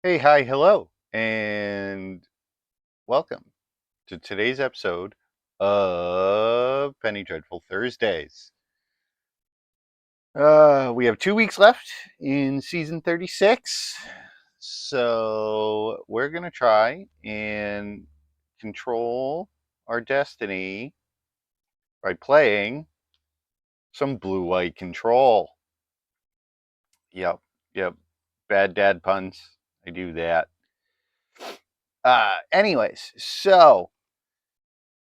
Hey, hi, hello, and welcome to today's episode of Penny Dreadful Thursdays. We have 2 weeks left in season 36, so we're going to try and control our destiny by playing some Blue White Control. Yep, yep, bad dad puns. I do that. Anyways, so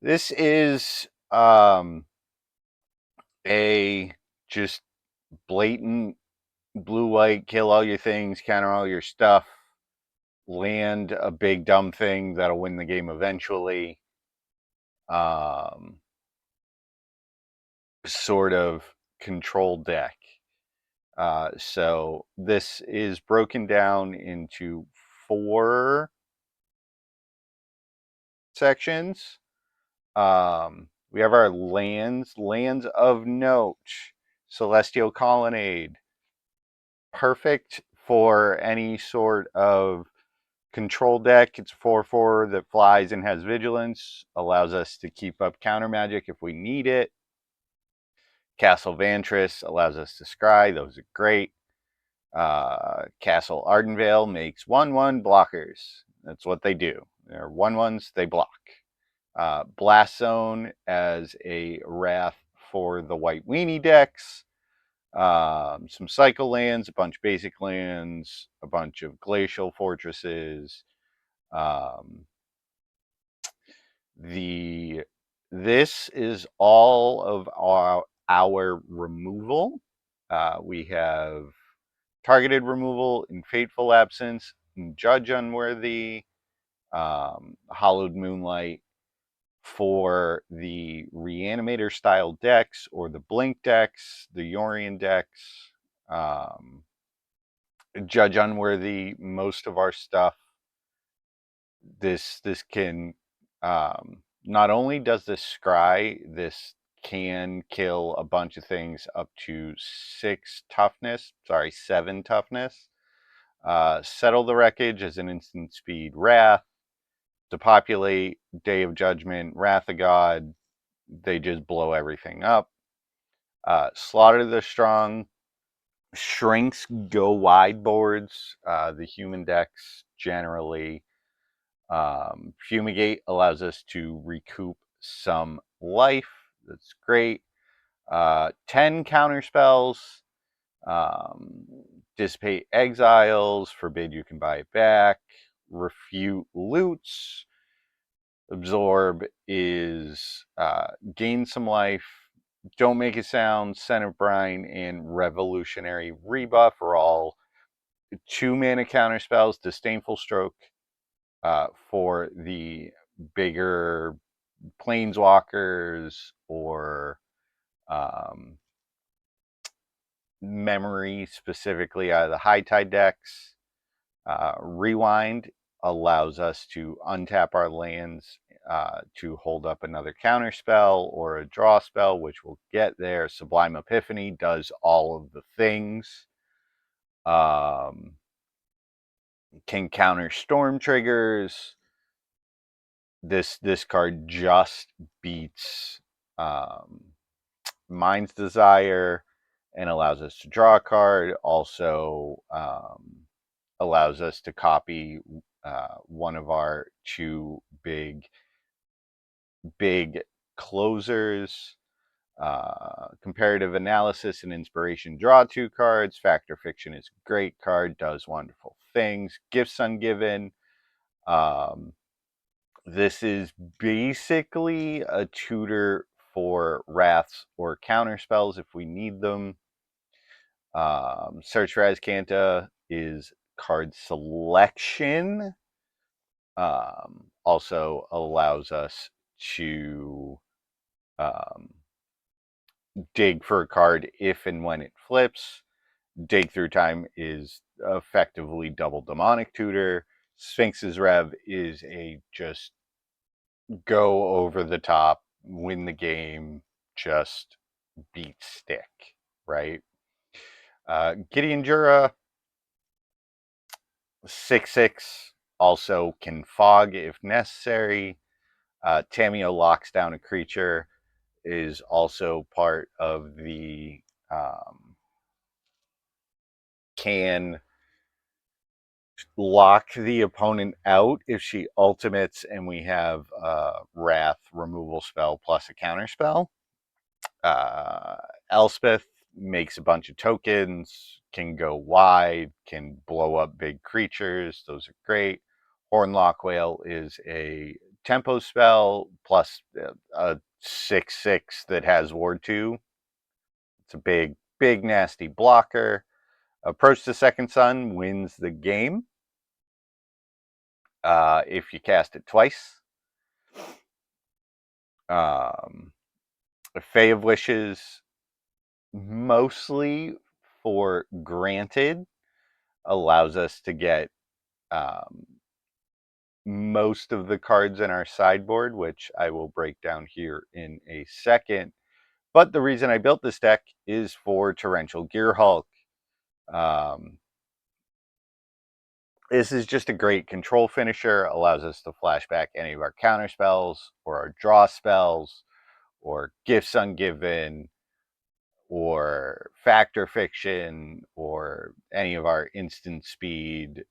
this is a just blatant blue white kill all your things, counter all your stuff, land a big dumb thing that'll win the game eventually. Um, Sort of control deck. So this is broken down into 4 sections. We have our lands of note, Celestial Colonnade, perfect for any sort of control deck. It's 4/4 that flies and has vigilance, allows us to keep up counter magic if we need it. Castle Vantress allows us to scry, those are great. Castle Ardenvale makes 1/1 blockers. That's what they do. They're 1/1s, they block. Blast Zone as a wrath for the white weenie decks. Some cycle lands, a bunch of basic lands, a bunch of glacial fortresses. Um, this is all of our removal. We have targeted removal in Fateful Absence, Judge Unworthy, Hollowed Moonlight for the Reanimator style decks or the Blink decks, the Yorion decks. Judge Unworthy, most of our stuff. This can not only does this scry, this can kill a bunch of things up to 7 toughness. Settle the Wreckage as an instant speed wrath. Depopulate, Day of Judgment, Wrath of God, they just blow everything up. Slaughter the Strong, shrinks go wide boards, the human decks generally. Fumigate allows us to recoup some life. That's great. 10 counter spells. Dissipate exiles. Forbid you can buy it back. Refute loots. Absorb is gain some life. Don't make a sound. Senate Brine and Revolutionary Rebuff are all 2-mana counter spells. Disdainful Stroke for the bigger planeswalkers or memory, specifically out of the High Tide decks. Rewind allows us to untap our lands to hold up another counter spell or a draw spell, which we'll get there. Sublime Epiphany does all of the things. Can counter storm triggers. This card just beats Mind's Desire and allows us to draw a card. Also allows us to copy one of our 2 big closers. Comparative Analysis and Inspiration, draw 2 cards. Fact or Fiction is a great card, does wonderful things. Gifts Ungiven. This is basically a tutor for wraths or counter spells if we need them. Search for Azcanta is card selection. Also allows us to dig for a card if and when it flips. Dig Through Time is effectively double Demonic Tutor. Sphinx's Rev is a just go over the top, win the game, just beat stick. right? Gideon Jura, 6/6, also can fog if necessary. Tamiyo locks down a creature, is also part of the can lock the opponent out if she ultimates, and we have Wrath removal spell plus a counter spell. Elspeth makes a bunch of tokens, can go wide, can blow up big creatures. Those are great. Hornlock Whale is a tempo spell plus a 6/6 that has Ward 2. It's a big, big, nasty blocker. Approach the Second Sun wins the game if you cast it twice. Fae of Wishes, mostly for granted, allows us to get most of the cards in our sideboard, which I will break down here in a second. But the reason I built this deck is for Torrential Gearhulk. This is just a great control finisher, allows us to flash back any of our counter spells or our draw spells or Gifts Ungiven or Factor Fiction or any of our instant speed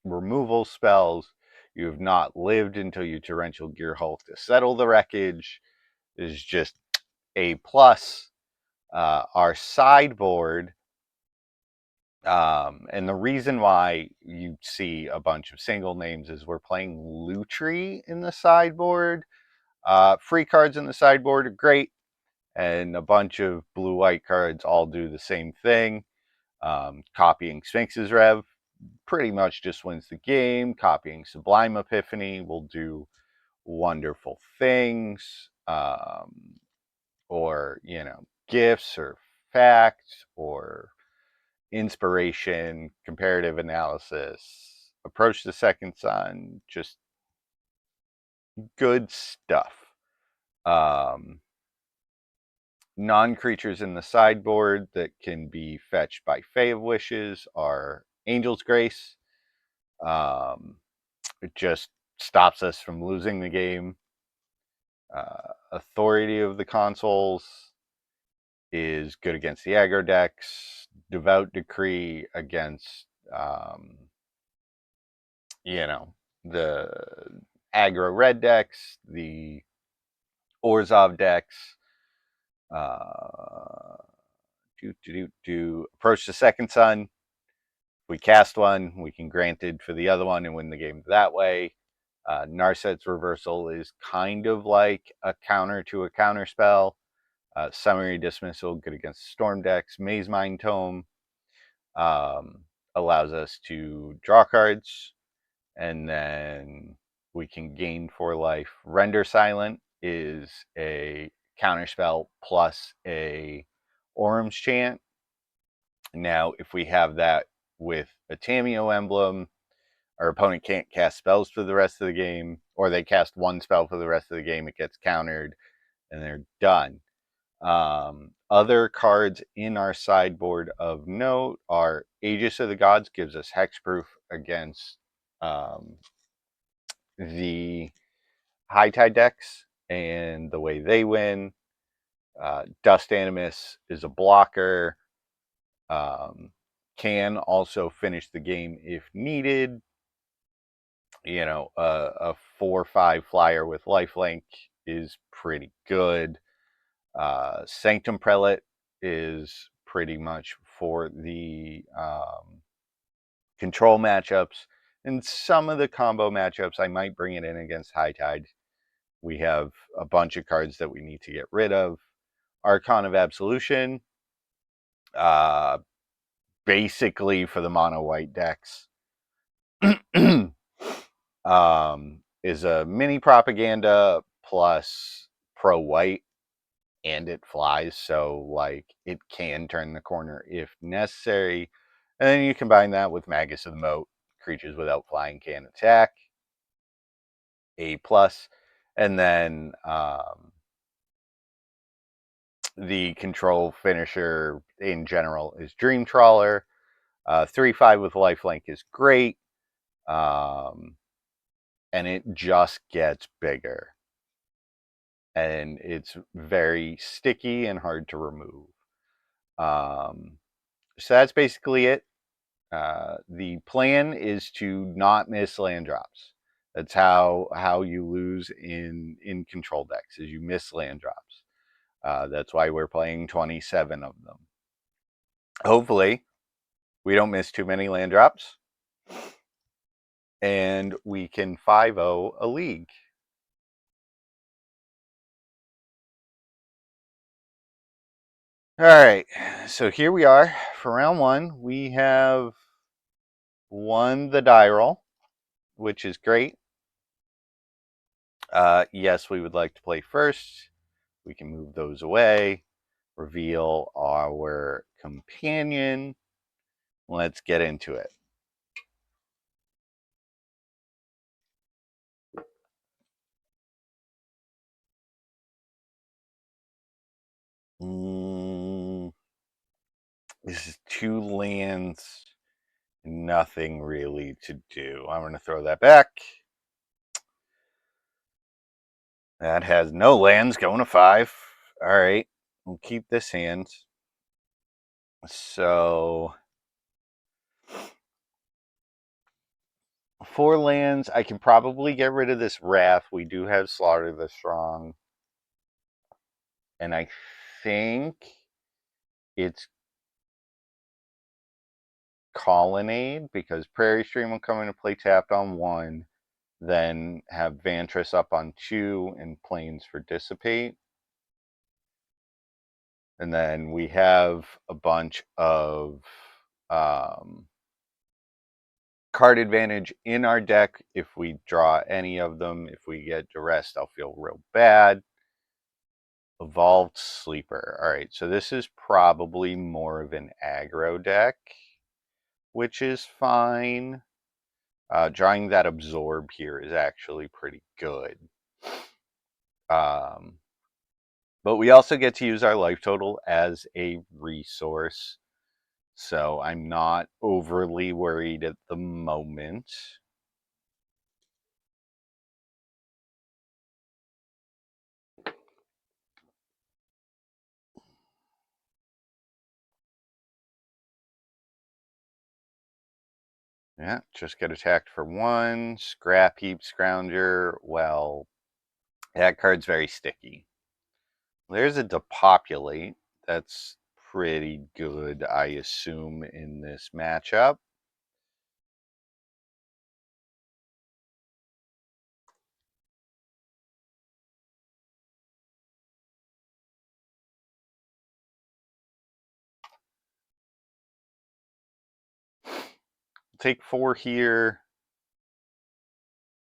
removal spells. You have not lived until you Torrential Gearhulk to settle the wreckage. Is just a plus. Our sideboard, and the reason why you see a bunch of single names is we're playing Lutri in the sideboard. Free cards in the sideboard are great, and a bunch of blue-white cards all do the same thing. Copying Sphinx's Rev pretty much just wins the game. Copying Sublime Epiphany will do wonderful things. Or, gifts or facts or inspiration, comparative analysis, approach the Second Sun, just good stuff. Non-creatures in the sideboard that can be fetched by Fae of Wishes are Angel's Grace. It just stops us from losing the game. Authority of the Consuls is good against the aggro decks. Devout Decree against, the aggro red decks, the Orzhov decks. Approach the Second Sun. We cast one, we can granted for the other one and win the game that way. Narset's Reversal is kind of like a counter to a counter spell. Summary Dismissal, good against Storm decks. Mazemind Tome allows us to draw cards, and then we can gain 4 life. Render Silent is a counter spell plus a Orum's Chant. Now, if we have that with a Tamiyo emblem, our opponent can't cast spells for the rest of the game, or they cast one spell for the rest of the game, it gets countered, and they're done. Other cards in our sideboard of note are Aegis of the Gods, gives us hexproof against the High Tide decks and the way they win. Dust Animus is a blocker. Can also finish the game if needed. A 4/5 flyer with lifelink is pretty good. Sanctum Prelate is pretty much for the control matchups. And some of the combo matchups, I might bring it in against High Tide. We have a bunch of cards that we need to get rid of. Archon of Absolution, basically for the mono white decks. Is a mini propaganda plus pro white, and it flies, so like it can turn the corner if necessary. And then you combine that with Magus of the Moat, creatures without flying can attack, A plus, and then The control finisher in general is Dream Trawler. 3/5 with lifelink is great. And it just gets bigger. And it's very sticky and hard to remove. So that's basically it. The plan is to not miss land drops. That's how you lose in control decks, is you miss land drops. That's why we're playing 27 of them. Hopefully, we don't miss too many land drops, and we can 5-0 a league. All right, so here we are for round one. We have won the die roll, which is great. Yes, we would like to play first. We can move those away, reveal our companion. Let's get into it. This is 2 lands, nothing really to do. I'm going to throw that back. That has no lands, going to 5. All right, we'll keep this hand. So 4 lands. I can probably get rid of this Wrath. We do have Slaughter the Strong. And I think it's Colonnade, because Prairie Stream will come into play tapped on 1, then have Vantress up on 2, and Plains for Dissipate. And then we have a bunch of card advantage in our deck if we draw any of them. If we get Duress, I'll feel real bad. Evolved Sleeper. All right, so this is probably more of an aggro deck, which is fine. Drawing that Absorb here is actually pretty good. But we also get to use our life total as a resource. So I'm not overly worried at the moment. Yeah, just get attacked for 1. Scrap Heap Scrounger. Well, that card's very sticky. There's a Depopulate. That's pretty good, I assume, in this matchup. Take 4 here,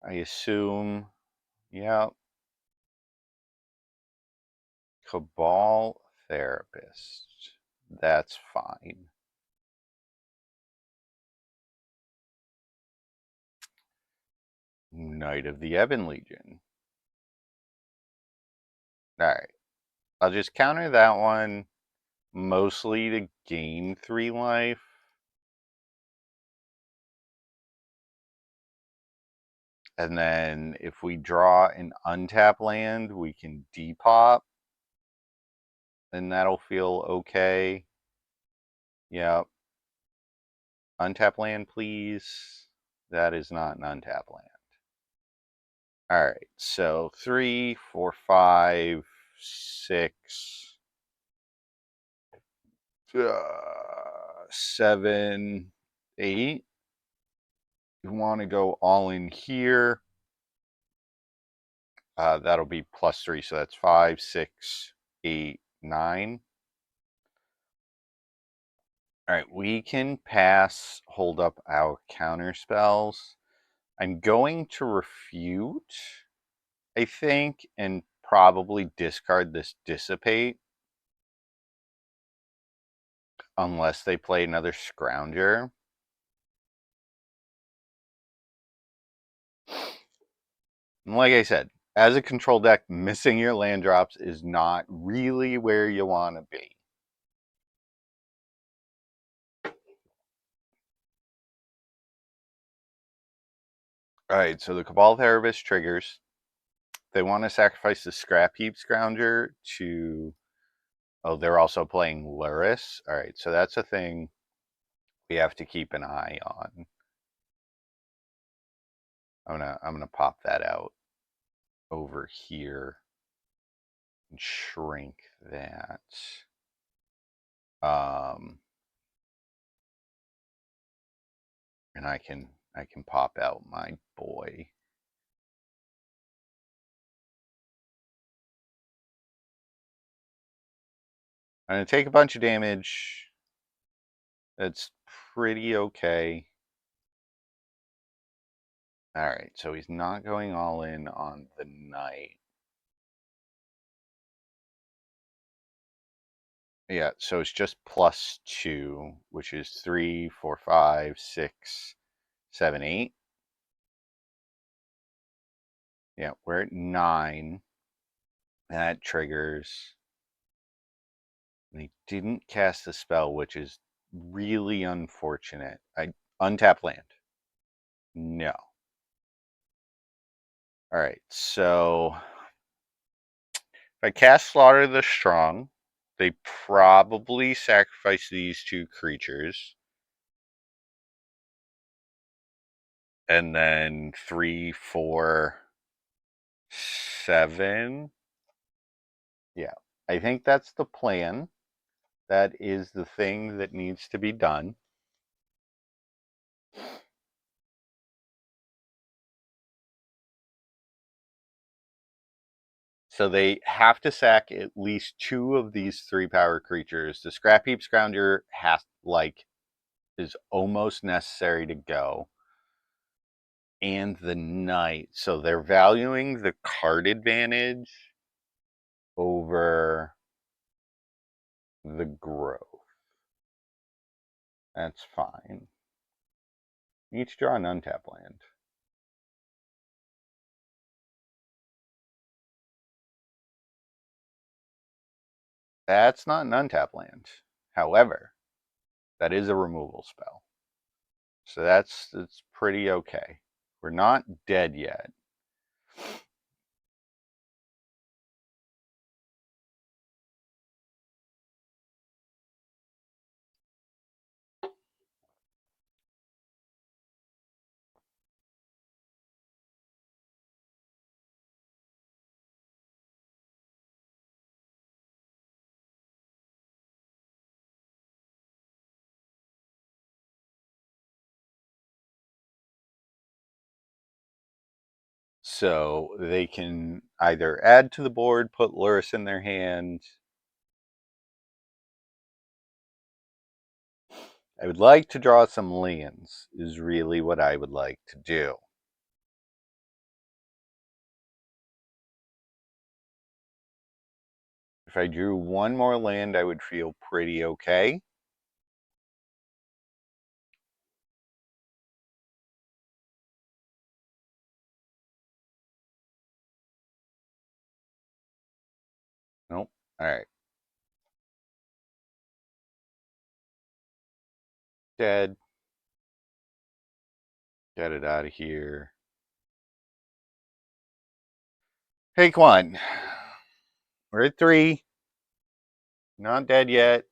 I assume. Yeah. Cabal Therapist. That's fine. Knight of the Ebon Legion. Alright. I'll just counter that one, mostly to gain 3 life. And then if we draw an untap land, we can depop. And that'll feel okay. Yep. Untap land, please. That is not an untap land. Alright, so 3, 4, 5, 6, 7, 8. You want to go all in here. That'll be +3, so that's 5, 6, 8, 9. All right, we can pass, hold up our counter spells. I'm going to refute, I think, and probably discard this Dissipate. Unless they play another Scrounger. And like I said, as a control deck, missing your land drops is not really where you want to be. All right, so the Cabal Therapist triggers. They want to sacrifice the Scrap Heap Scrounger to... Oh, they're also playing Lurrus. All right, so that's a thing we have to keep an eye on. I'm gonna pop that out over here and shrink that. And I can pop out my boy. I'm gonna take a bunch of damage. That's pretty okay. All right, so he's not going all in on the knight. Yeah, so it's just +2, which is 3, 4, 5, 6, 7, 8. Yeah, we're at 9. And that triggers. And he didn't cast the spell, which is really unfortunate. I untap land. No. All right, so if I cast Slaughter the Strong, they probably sacrifice these 2 creatures. And then 3, 4, 7. Yeah, I think that's the plan. That is the thing that needs to be done. So they have to sack at least 2 of these 3-power creatures. The Scrap Heap Scrounger is almost necessary to go. And the Knight. So they're valuing the card advantage over the growth. That's fine. Each draw an untap land. That's not an untap land. However, that is a removal spell. So that's pretty okay. We're not dead yet. So they can either add to the board, put Lurrus in their hand. I would like to draw some lands, is really what I would like to do. If I drew one more land, I would feel pretty okay. Nope. All right. Dead. Get it out of here. Take one. We're at 3. Not dead yet.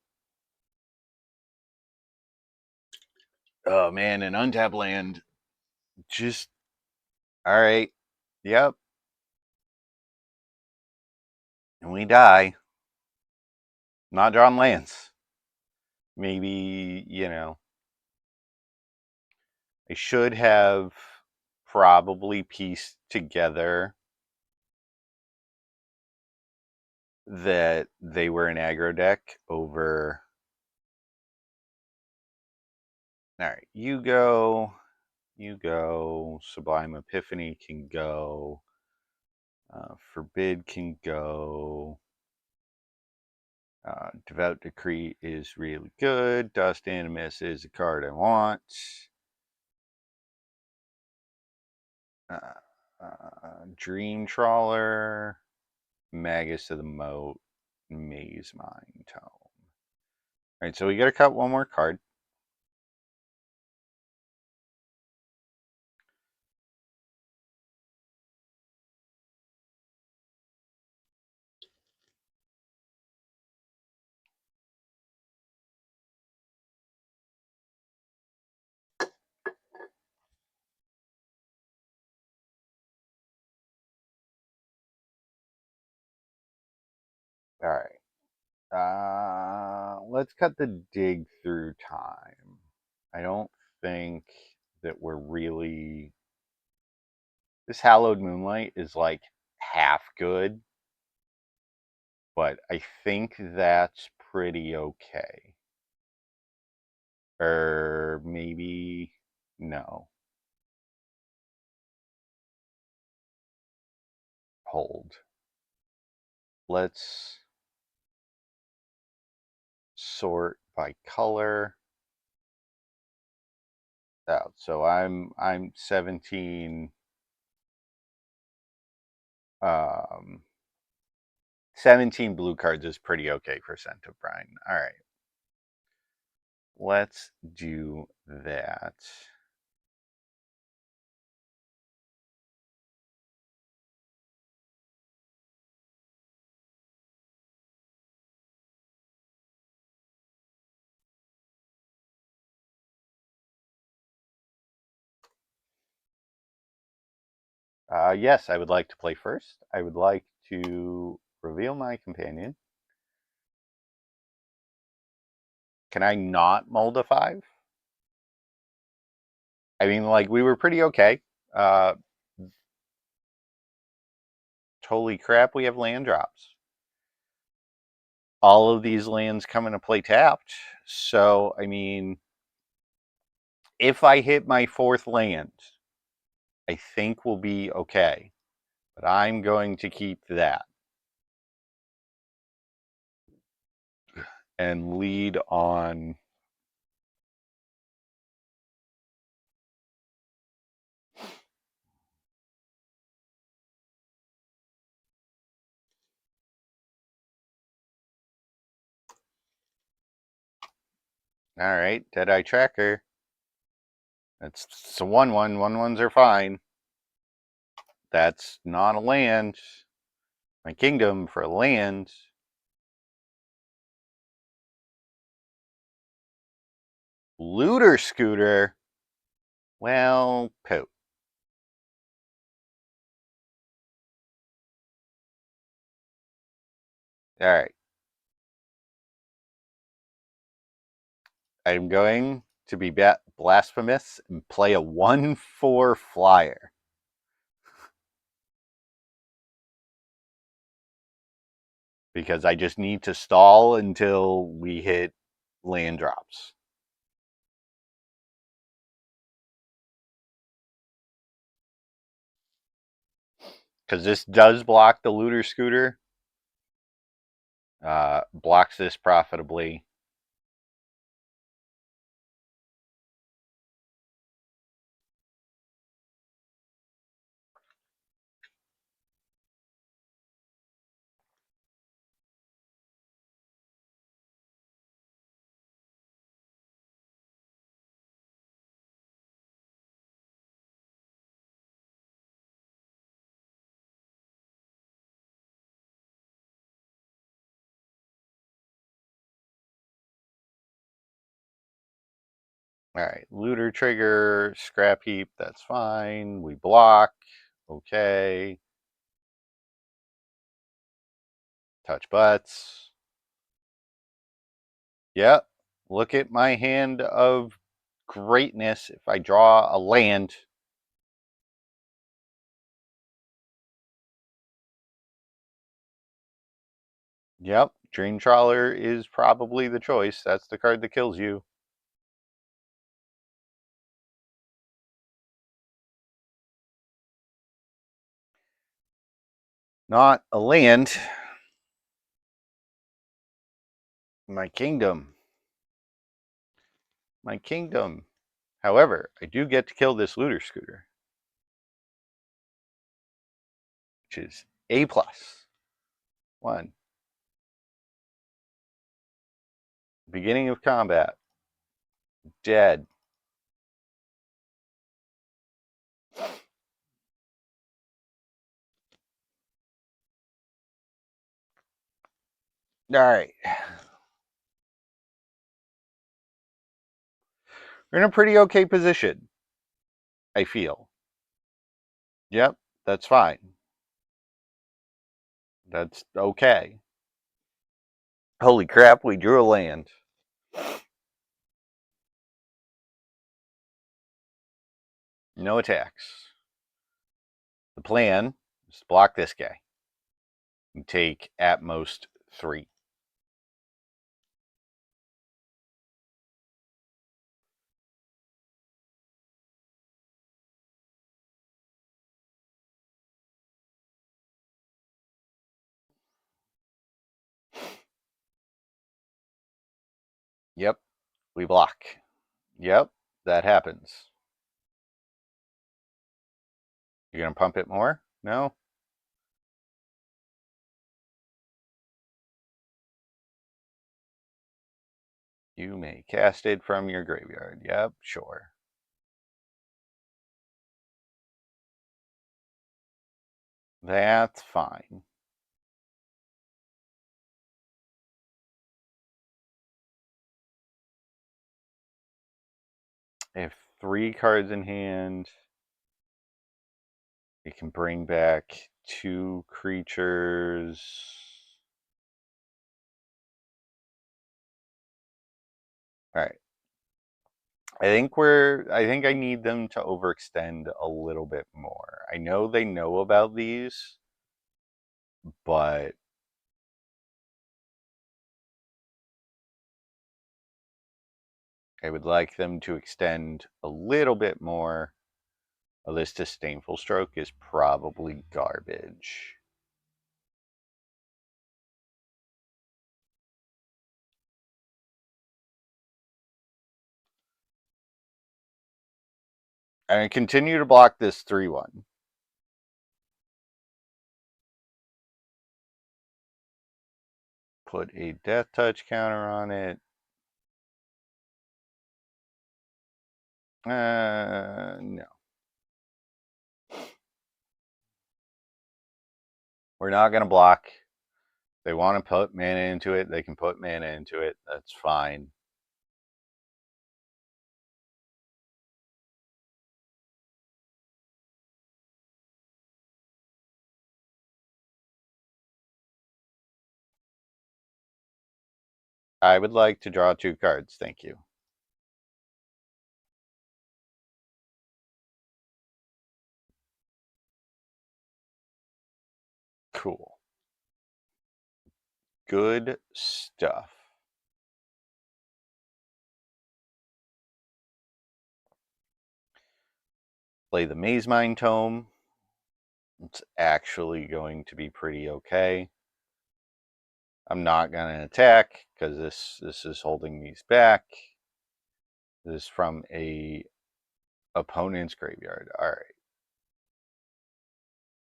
Oh man, an untap land. Just all right. Yep. And we die. Not drawing lands. Maybe, I should have probably pieced together that they were an aggro deck over. All right, you go. Sublime Epiphany can go. Forbid can go. Devout Decree is really good. Dust Animus is a card I want. Dream Trawler, Magus of the Moat, Maze Mine Tome. Alright, so we gotta cut one more card. Alright. Let's cut the dig through time. I don't think that we're really. This Hallowed Moonlight is like half good, but I think that's pretty okay. Or maybe no. Hold. Let's sort by color. Out. So I'm 17 17 blue cards is pretty okay for Scent of Brine. All right. Let's do that. Yes, I would like to play first. I would like to reveal my companion. Can I not mold a 5? I mean, like, we were pretty okay. Holy crap, we have land drops. All of these lands come into play tapped. So, I mean, if I hit my 4th land, I think we'll be okay. But I'm going to keep that. And lead on. All right, Deadeye Tracker. It's a 1/1. 1/1s are fine. That's not a land. My kingdom for a land. Looter Scooter. Well, poop. All right. I'm going to be blasphemous and play a 1/4 flyer. Because I just need to stall until we hit land drops. Because this does block the Looter Scooter. Blocks this profitably. All right, Looter trigger, Scrap Heap, that's fine. We block, okay. Touch butts. Yep, look at my hand of greatness if I draw a land. Yep, Dream Trawler is probably the choice. That's the card that kills you. Not a land. My kingdom. My kingdom. However, I do get to kill this Looter Scooter. which is A+. 1. Beginning of combat. Dead. Alright. We're in a pretty okay position, I feel. Yep, that's fine. That's okay. Holy crap, we drew a land. No attacks. The plan is to block this guy and take at most 3. Yep, we block. Yep, that happens. You gonna pump it more? No? You may cast it from your graveyard. Yep, sure. That's fine. If 3 cards in hand, we can bring back 2 creatures. Alright. I think I need them to overextend a little bit more. I know they know about these, but I would like them to extend a little bit more. A list Disdainful Stroke is probably garbage. And I continue to block this 3/1. Put a Death Touch counter on it. No. We're not going to block. They want to put mana into it, they can put mana into it. That's fine. I would like to draw 2 cards, thank you. Cool. Good stuff. Play the Mazemind Tome. It's actually going to be pretty okay. I'm not going to attack because this is holding these back. This is from a opponent's graveyard. All right.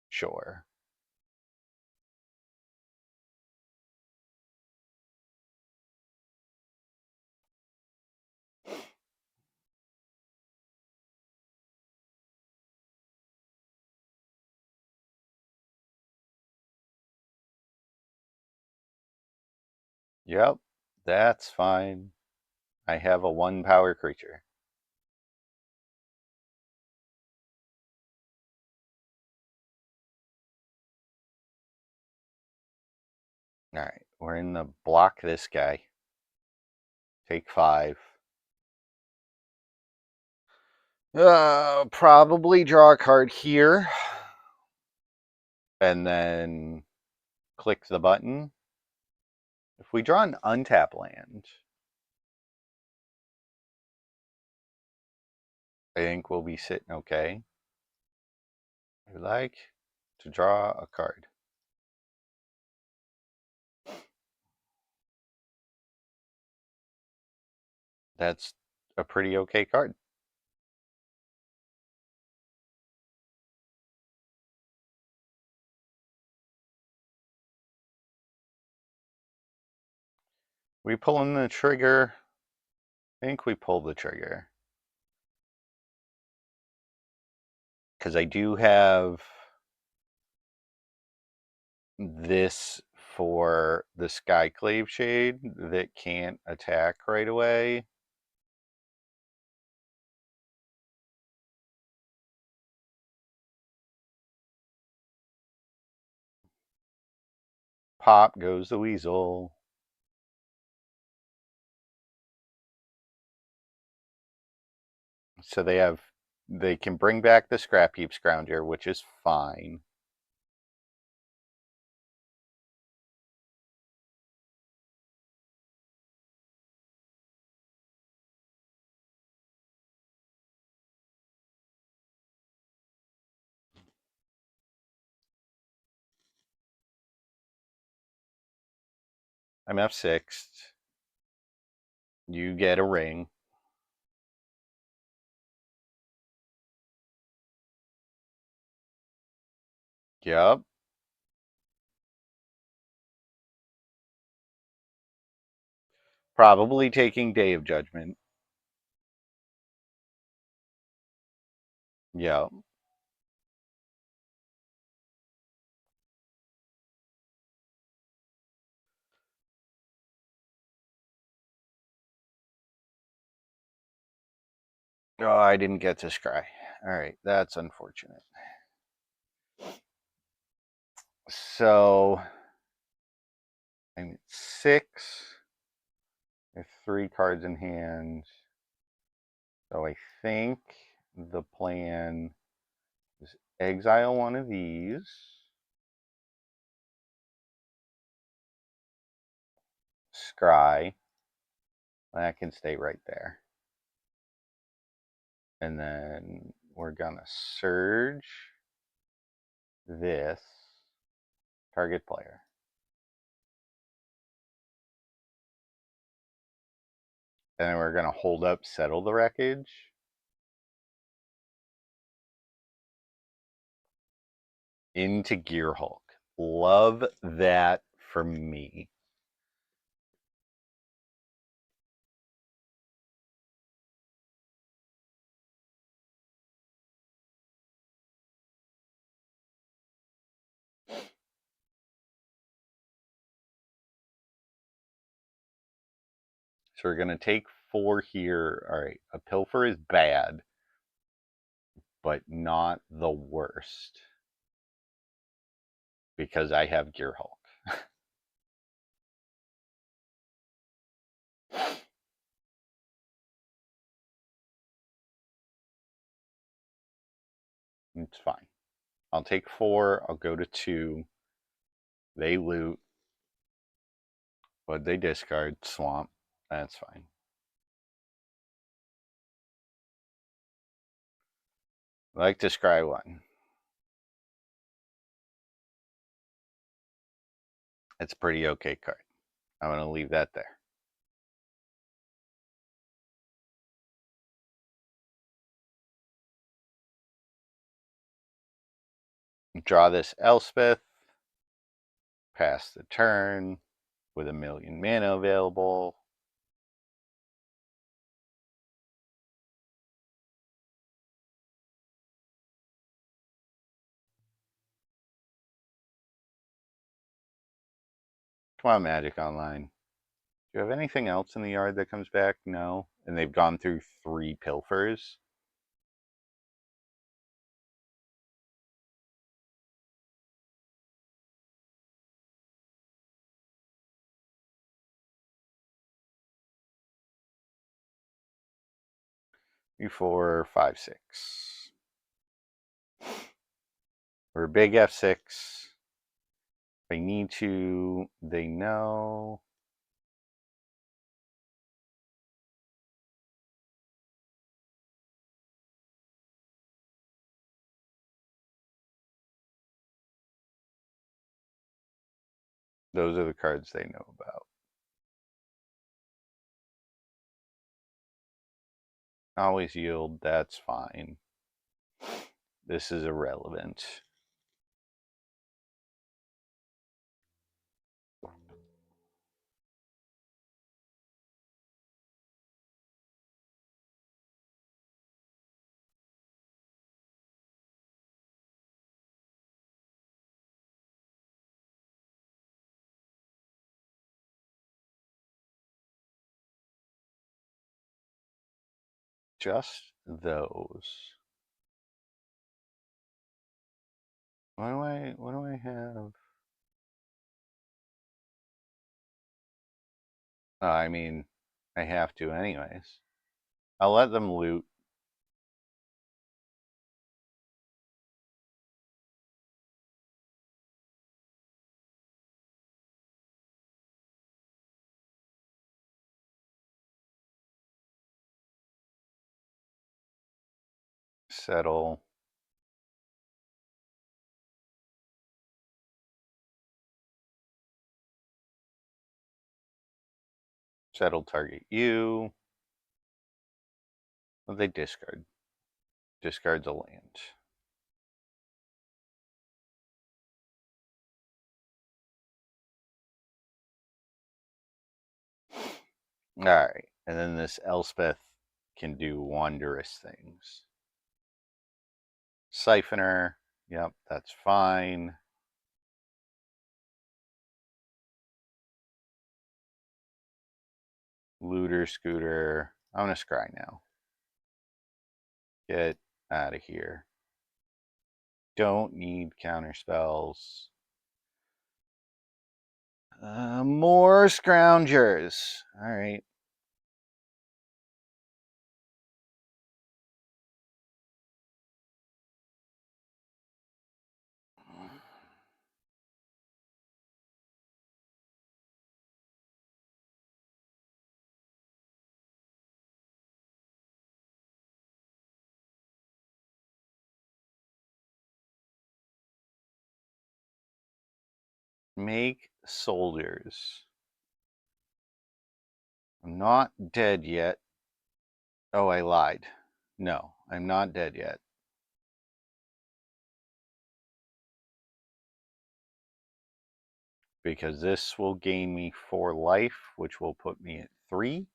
Sure. Yep, that's fine. I have a 1 power creature. All right, we're in the block this guy. Take 5. Probably draw a card here. And then click the button. If we draw an untap land, I think we'll be sitting okay. I would like to draw a card. That's a pretty okay card. We pulling the trigger? I think we pull the trigger. Because I do have this for the Skyclave Shade that can't attack right away. Pop goes the weasel. So they can bring back the Scrap Heap Scrounger, which is fine. I'm F6. You get a ring. Yep. Probably taking Day of Judgment. Yep. Oh, I didn't get to scry. All right, that's unfortunate. So I'm at 6. I have 3 cards in hand. So I think the plan is exile one of these. Scry. That can stay right there. And then we're going to surge this target player. And then we're going to hold up Settle the Wreckage. Into Gearhulk. Love that for me. So we're going to take 4 here. All right, a Pilfer is bad, but not the worst. Because I have Gearhulk. It's fine. I'll take 4. I'll go to 2. They loot. But they discard Swamp. That's fine. I like to scry 1. It's a pretty okay card. I'm going to leave that there. Draw this Elspeth. Pass the turn with 1,000,000 mana available. Come on, Magic Online. Do you have anything else in the yard that comes back? No. And they've gone through 3 Pilfers. E4, 5, 6. We're a big F6. If I need to, they know. Those are the cards they know about. Always yield, that's fine. This is irrelevant. Just those. What do I have? I mean, I have to anyways. I'll let them loot. Settle. Settle target you. Well, they discard. Discards a land. Alright. And then this Elspeth can do wondrous things. Siphoner. Yep, that's fine. Looter, Scooter. I'm going to scry now. Get out of here. Don't need counter spells. More scroungers. Alright. Make soldiers. I'm not dead yet. Oh, I lied. No, I'm not dead yet. Because this will gain me 4 life, which will put me at 3.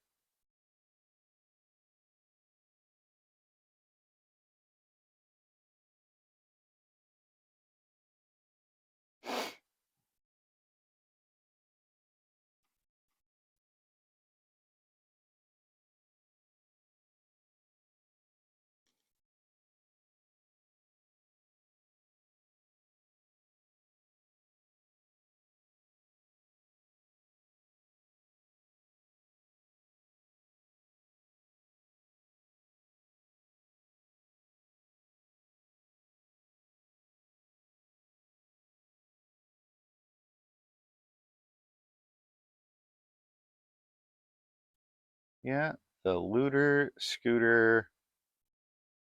Yeah, the looter scooter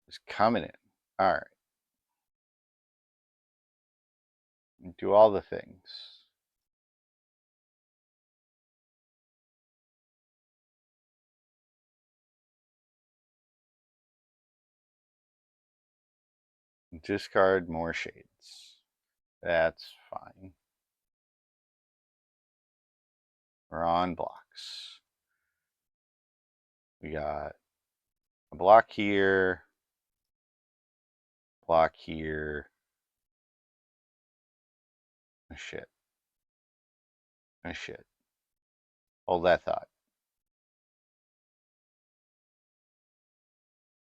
is coming in. Alright. Do all the things. Discard more shades. That's fine. We're on blocks. We got a block here. Block here. Oh, shit. Oh, shit. Hold that thought.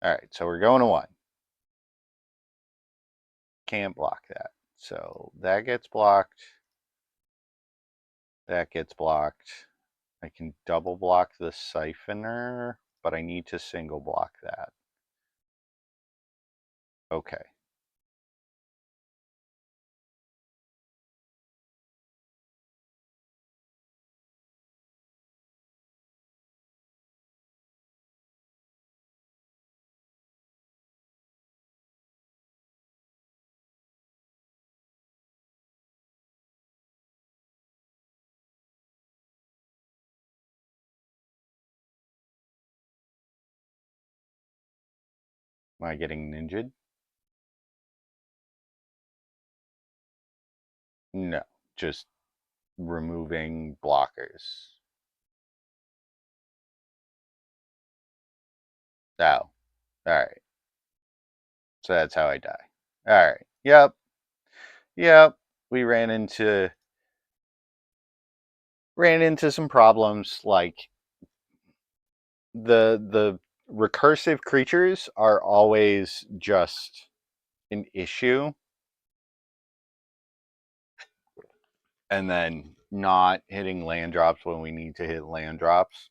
Alright, so we're going to 1. Can't block that. So that gets blocked. That gets blocked. I can double block the siphoner, but I need to single block that. Okay. Am I getting ninja'd? No, just removing blockers. Oh, alright. So that's how I die. Alright, yep. Yep, we ran into some problems, like the recursive creatures are always just an issue, and then not hitting land drops when we need to hit land drops.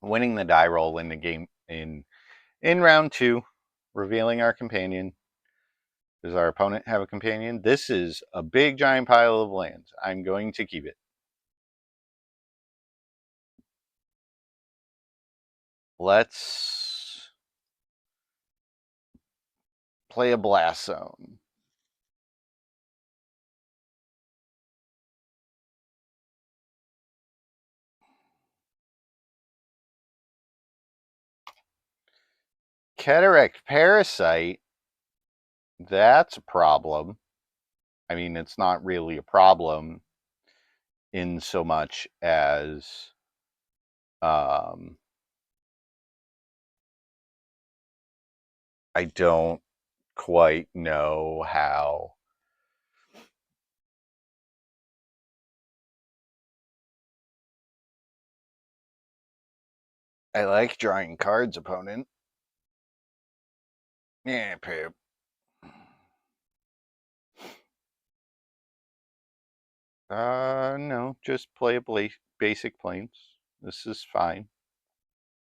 Winning the die roll in the game in round 2, revealing our companion. Does our opponent have a companion? This is a big giant pile of lands. I'm going to keep it. Let's play a Blast Zone. Cataract Parasite, that's a problem. I mean, it's not really a problem in so much as I don't quite know how I like drawing cards, opponent. Yeah, poop. No, just play a basic planes. This is fine.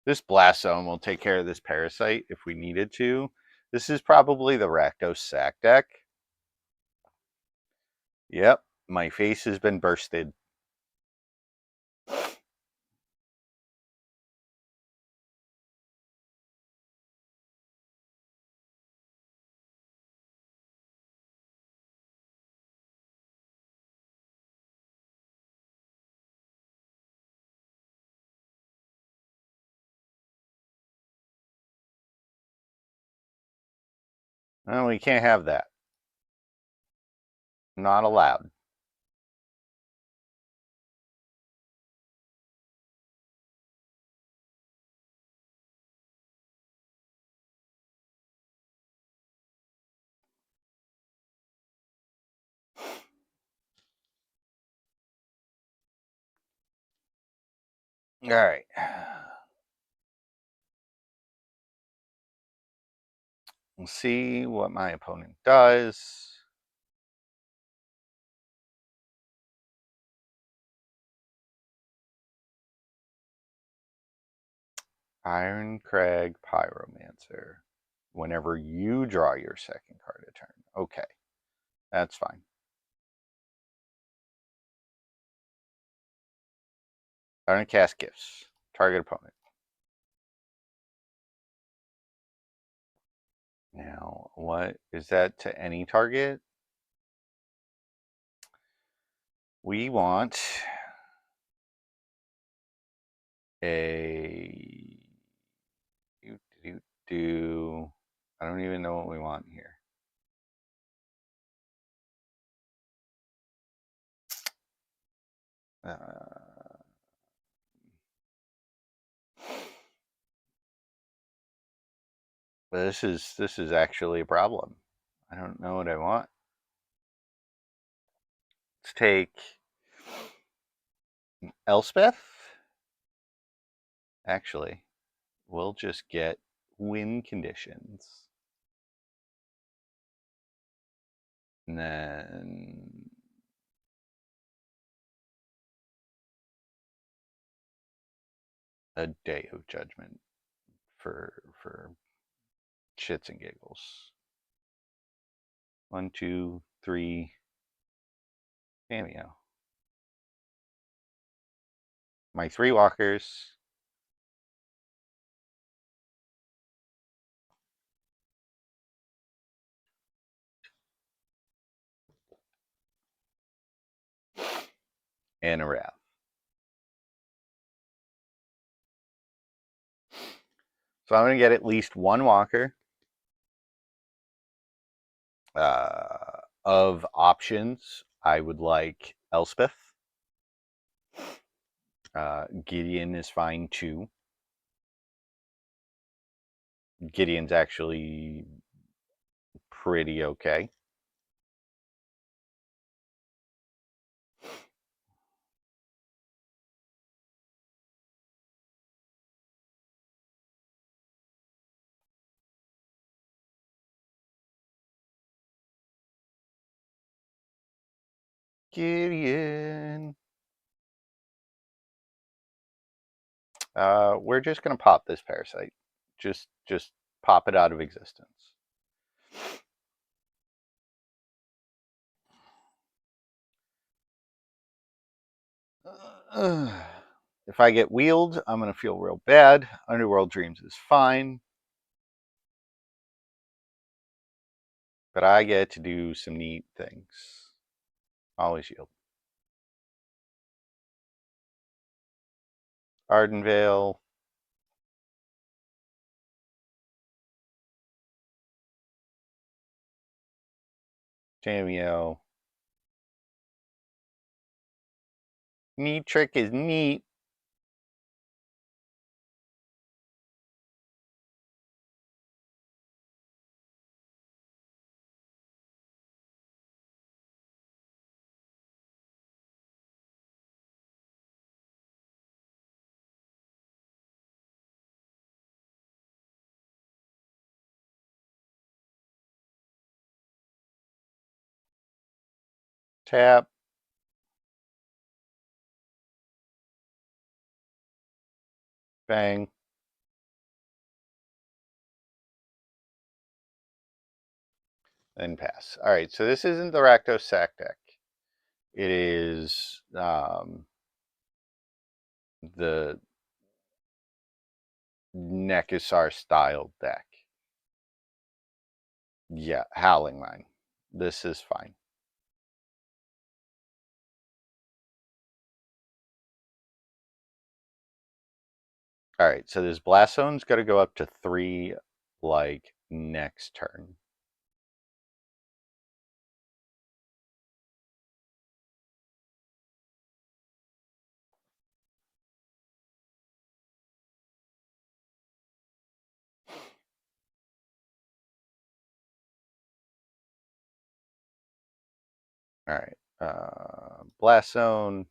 This Blast Zone will take care of this Parasite if we needed to. This is probably the Rakdos Sack deck. Yep, my face has been bursted. Well, we can't have that. Not allowed. All right. We'll see what my opponent does. Ironcrag Pyromancer. Whenever you draw your second card a turn. Okay, that's fine. I'm going to cast Gifts. Target opponent. Now, what is that to any target? We want a I don't even know what we want here. But this is actually a problem. I don't know what I want. Let's take Elspeth. Actually, we'll just get win conditions. And then a Day of Judgment for shits and giggles. 1, 2, 3 cameo. My 3 walkers. And a Wrath. So I'm going to get at least 1 walker. Of options, I would like Elspeth. Gideon is fine too. Gideon's actually pretty okay. Gideon. We're just gonna pop this parasite. Just pop it out of existence. If I get wheeled, I'm gonna feel real bad. Underworld Dreams is fine. But I get to do some neat things. Always yield. Ardenvale. Jamio. Neat trick is neat. Tap. Bang. Then pass. All right, so this isn't the Rakdos Sack deck. It is the Nekasar style deck. Yeah, Howling Mine. This is fine. All right, so this Blast Zone's got to go up to 3 like next turn. All right, Blast Zone.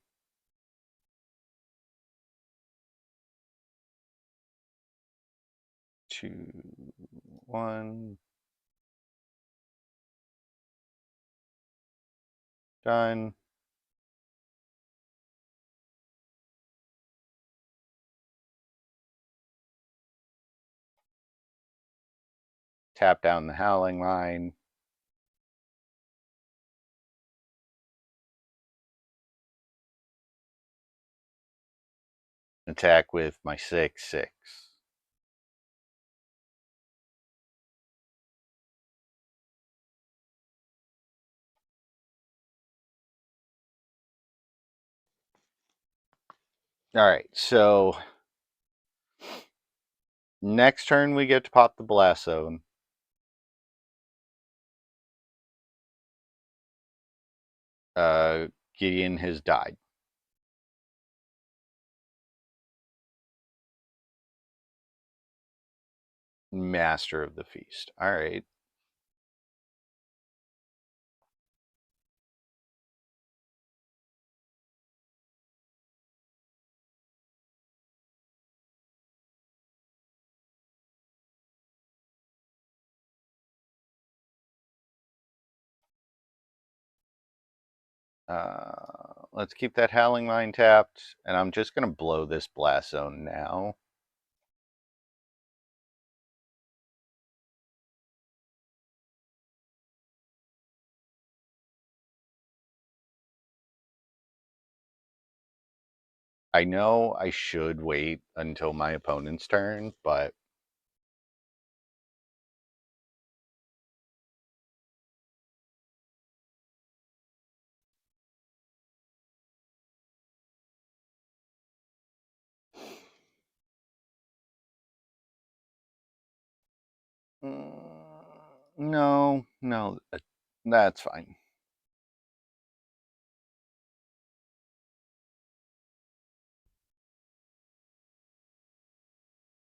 Two, one. Done. Tap down the Howling Mine. Attack with my 6/6. All right, so next turn we get to pop the Blast Zone. Gideon has died. Master of the Feast. All right. Let's keep that Howling Mine tapped, and I'm just going to blow this Blast Zone now. I know I should wait until my opponent's turn, but no, that's fine.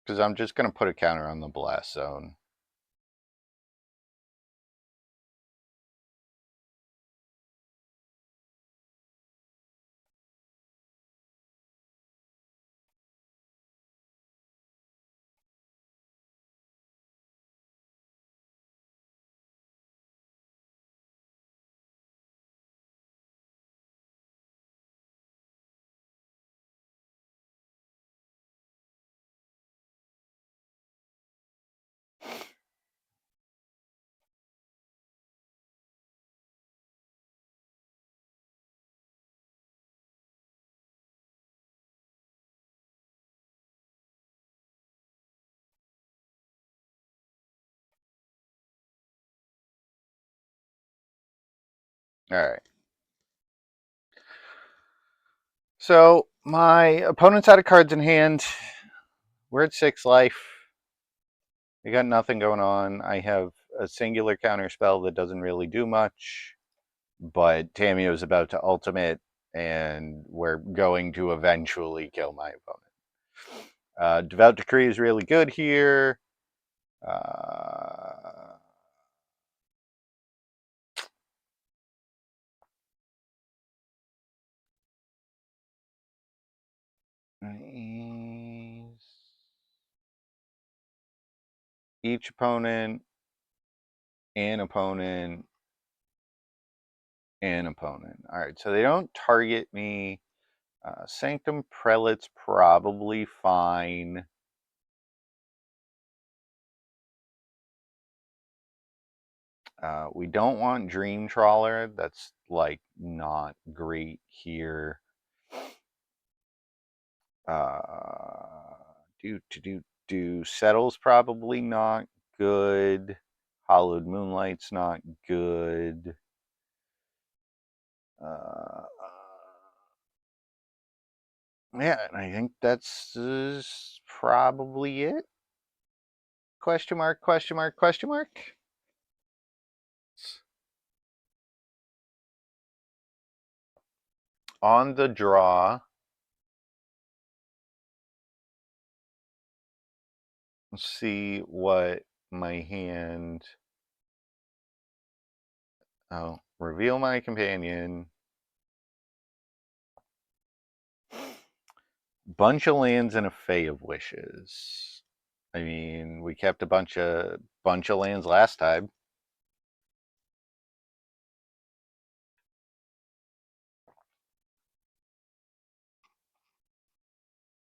Because I'm just going to put a counter on the Blast Zone. Alright. So, my opponent's out of cards in hand. We're at 6 life. I got nothing going on. I have a singular counter spell that doesn't really do much, but Tamiyo's about to ultimate, and we're going to eventually kill my opponent. Devout Decree is really good here. Each opponent, an opponent, an opponent. All right, so they don't target me. Sanctum Prelate's probably fine. We don't want Dream Trawler. That's like not great here. Settle's probably not good. Hollowed Moonlight's not good. Yeah, and I think that's probably it. Question mark, question mark, question mark. On the draw, let's see what my hand. Oh, reveal my companion. Bunch of lands and a Fae of Wishes. I mean, we kept a bunch of lands last time.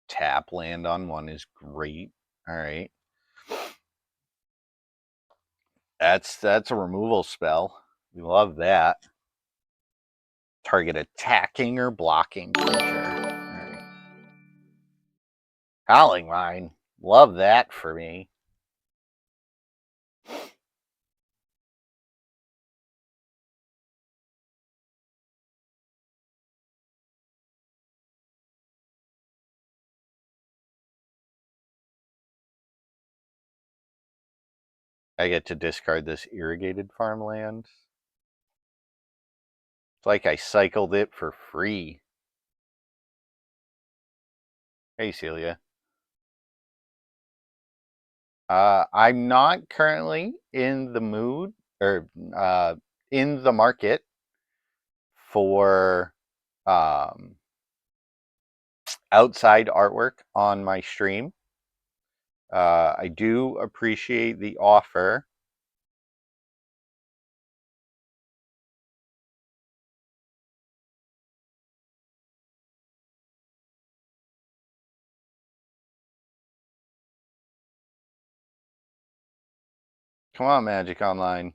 Tap land on one is great. All right. That's a removal spell. We love that. Target attacking or blocking creature. All right. Howling Mine. Love that for me. I get to discard this irrigated farmland. It's like I cycled it for free. Hey, Celia. I'm not currently in the mood or in the market for outside artwork on my stream. I do appreciate the offer. Come on, Magic Online.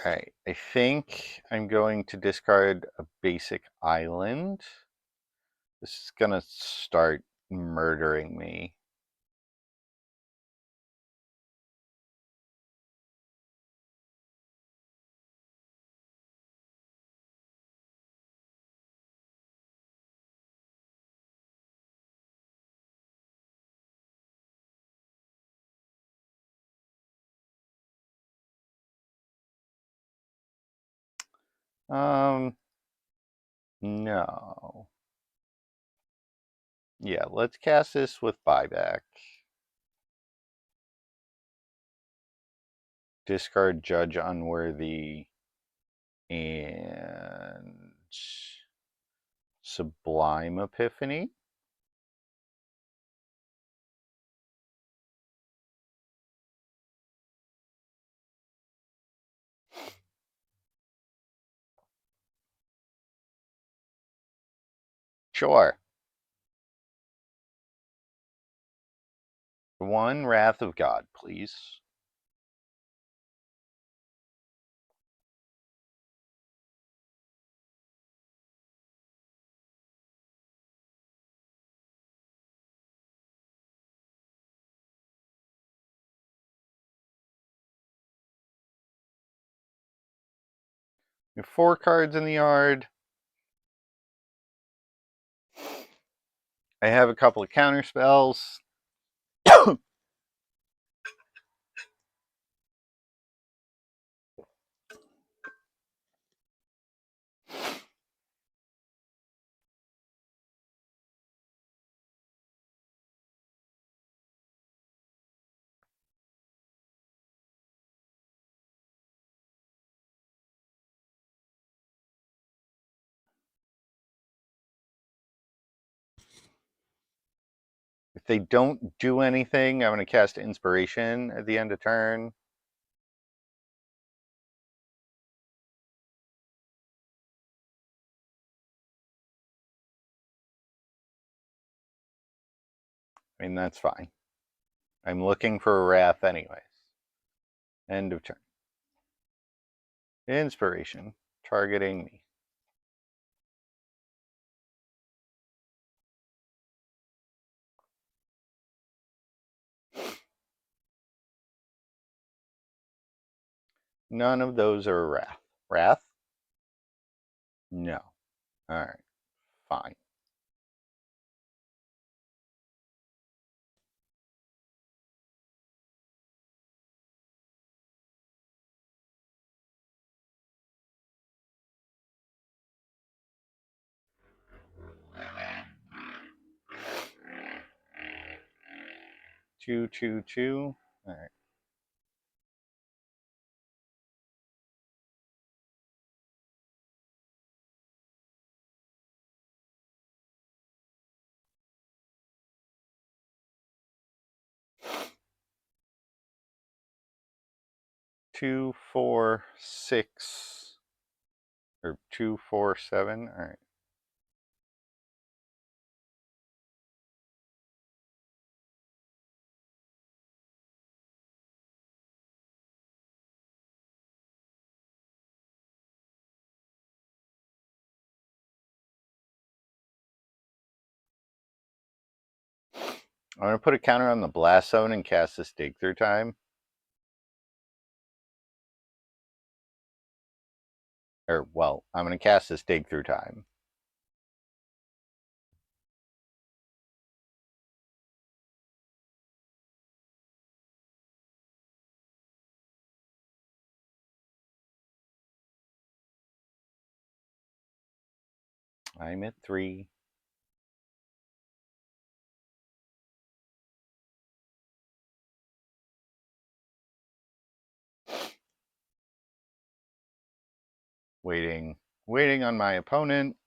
All right, I think I'm going to discard a basic island. This is gonna start murdering me. No. Yeah, let's cast this with buyback. Discard Judge Unworthy and Sublime Epiphany. Sure. One Wrath of God, please. You have 4 cards in the yard. I have a couple of counter spells. If they don't do anything, I'm going to cast Inspiration at the end of turn. I mean, that's fine. I'm looking for a Wrath anyways. End of turn. Inspiration. Targeting me. None of those are a Wrath. Wrath? No. Alright. Fine. Two, two, two. Alright. Two, four, six. Or 2, 4, 7. Alright. I'm going to put a counter on the Blast Zone and cast this Dig Through Time. Or, well, I'm going to cast this Dig Through Time. I'm at 3. Waiting on my opponent.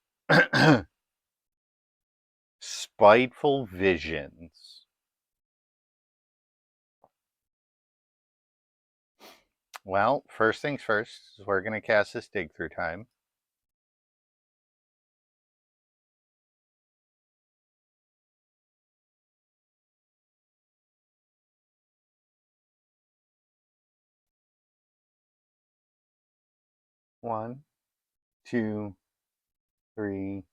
Spiteful Visions. Well, first things first, we're going to cast this Dig Through Time. One, two, three,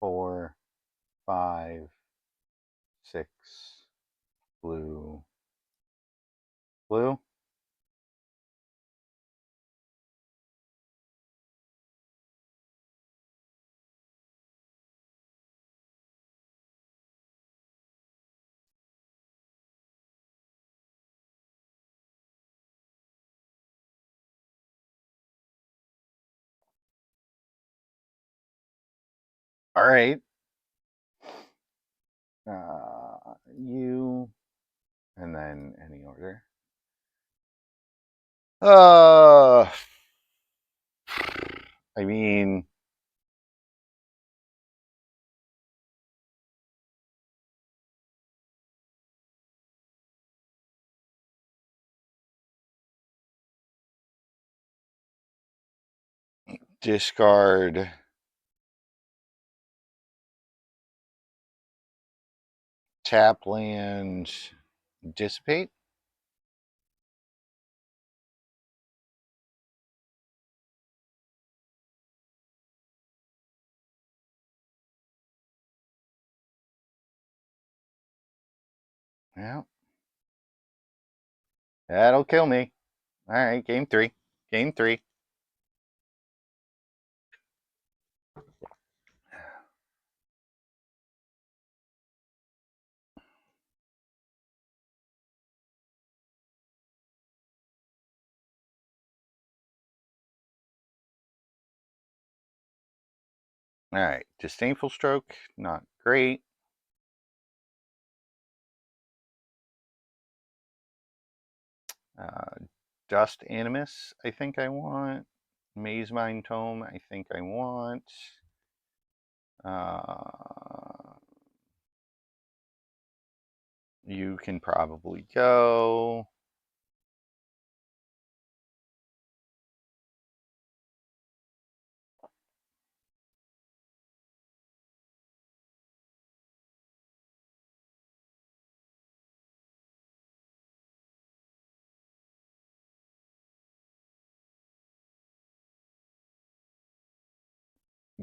4, 5, 6. Blue. Blue? All right. You, and then any order. I mean, discard tap land, dissipate. Yeah, that'll kill me. All right, game three. Game three. All right, disdainful stroke, not great. Uh, Dust Animus, I think I want. Maze Mind Tome, I think I want. You can probably go.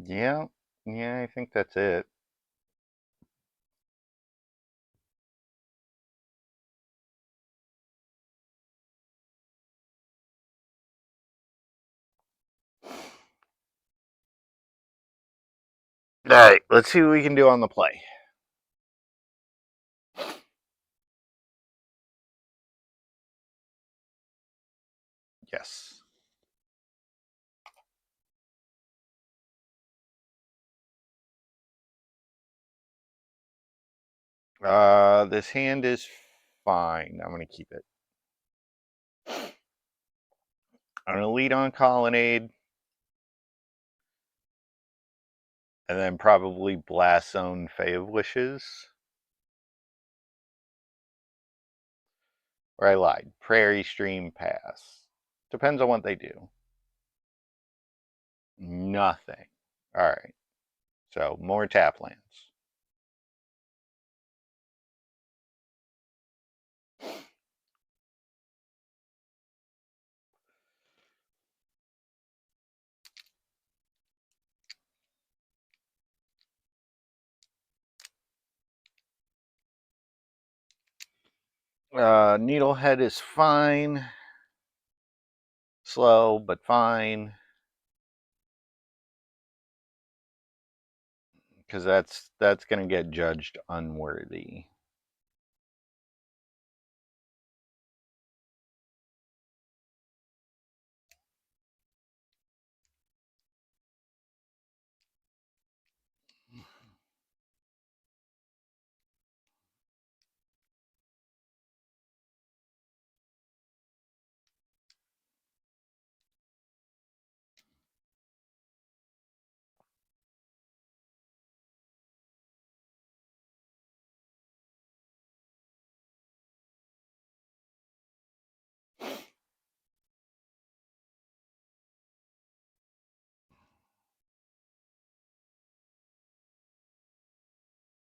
Yeah, yeah, I think that's it. All right, let's see what we can do on the play. Yes. This hand is fine. I'm going to keep it. I'm going to lead on Colonnade. And then probably Blast Zone Fae of Wishes. Or I lied. Prairie Stream Pass. Depends on what they do. Nothing. Alright. So, more tap lands. Needlehead is fine. Slow, but fine. Because that's going to get judged unworthy.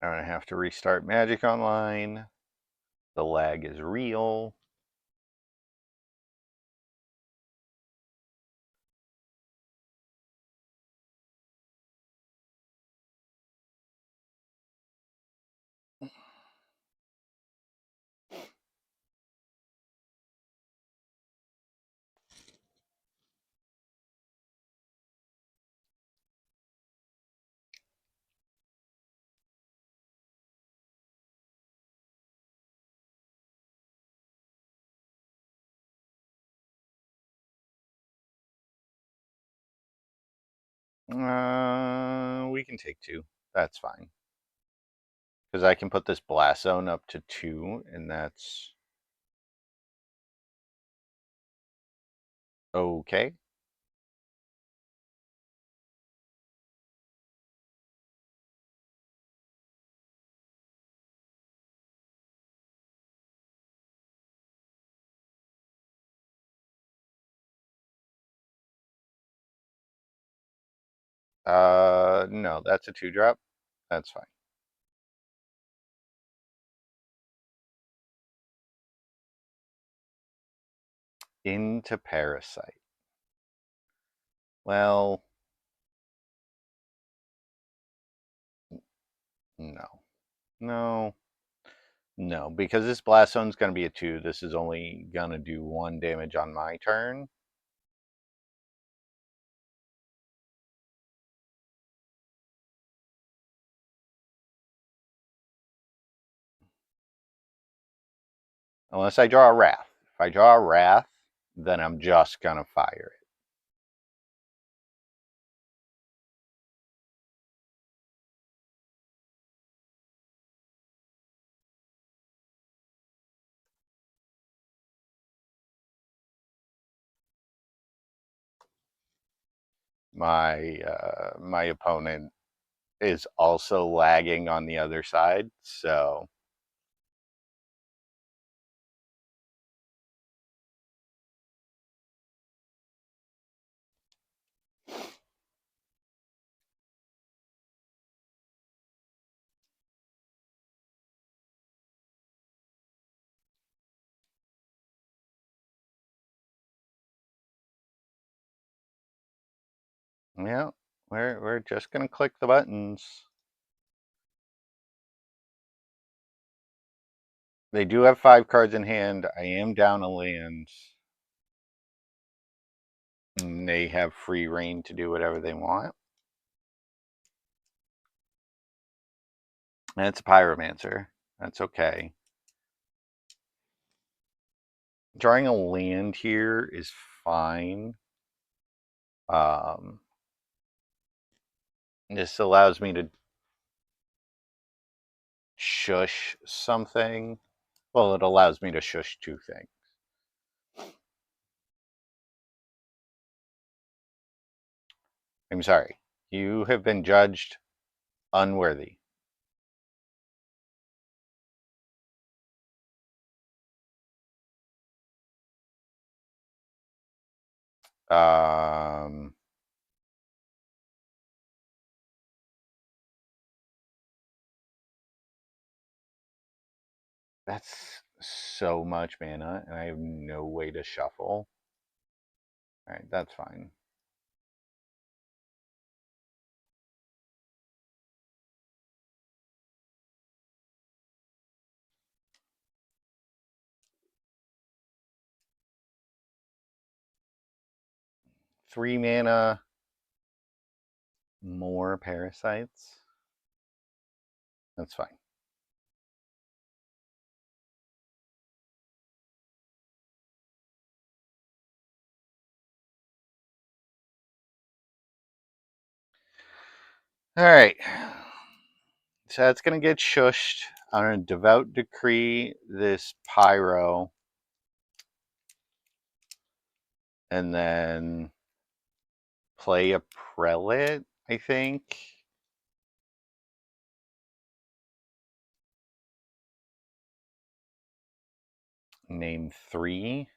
I'm going to have to restart Magic Online. The lag is real. We can take 2. That's fine. Because I can put this Blast Zone up to 2, and that's okay. No, that's a 2-drop. That's fine. into Parasite. Well, no. No. No, because this Blast Zone's going to be a 2. This is only going to do 1 damage on my turn. Unless I draw a Wrath. If I draw a Wrath, then I'm just going to fire it. My opponent is also lagging on the other side, so yeah, we're just gonna click the buttons. They do have 5 cards in hand. I am down a land. And they have free reign to do whatever they want. And it's a Pyromancer. That's okay. Drawing a land here is fine. This allows me to shush something. Well, it allows me to shush 2 things. I'm sorry. You have been judged unworthy. That's so much mana, and I have no way to shuffle. Alright, that's fine. Three mana, more parasites. That's fine. Alright. So that's going to get shushed. I'm going to Devout Decree this Pyro. And then play a Prelate, I think. Name 3.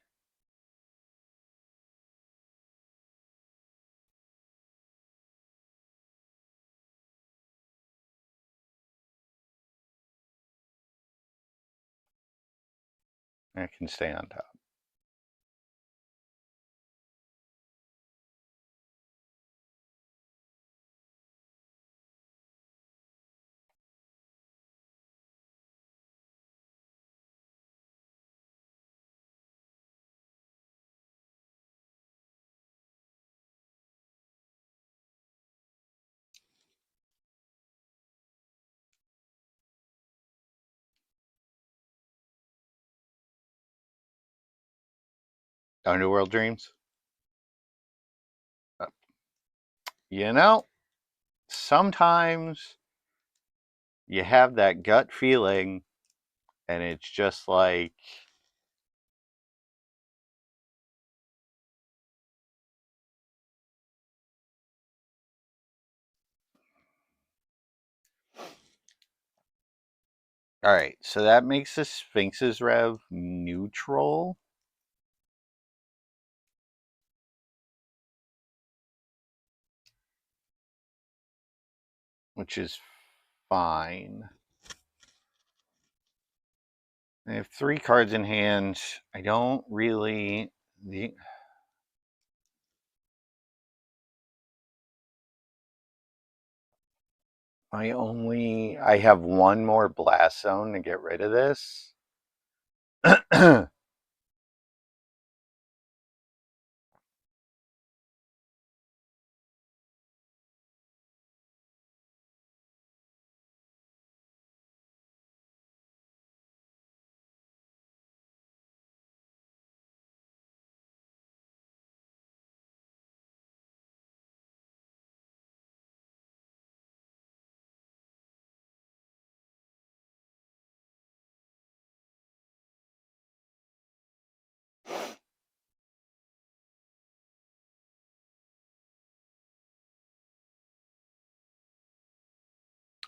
I can stay on top. Underworld Dreams. You know, sometimes you have that gut feeling, and it's just like, all right, so that makes the Sphinx's Rev neutral. Which is fine. I have 3 cards in hand. I don't really the I have one more blast zone to get rid of this.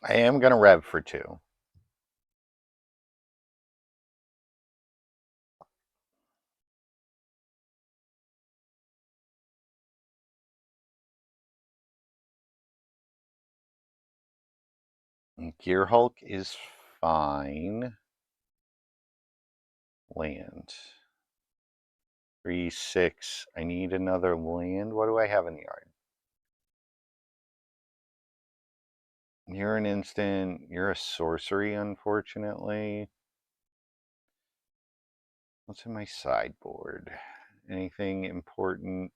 I am going to rev for 2. Gear Hulk is fine. Land. 3, 6. I need another land. What do I have in the yard? You're an instant. You're a sorcery, unfortunately. What's in my sideboard? Anything important?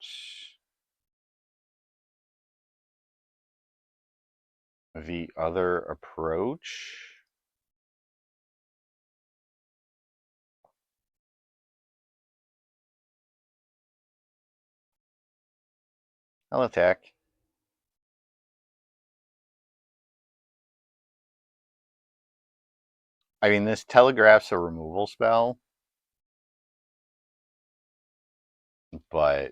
The other approach? I'll attack. I mean, this telegraphs a removal spell, but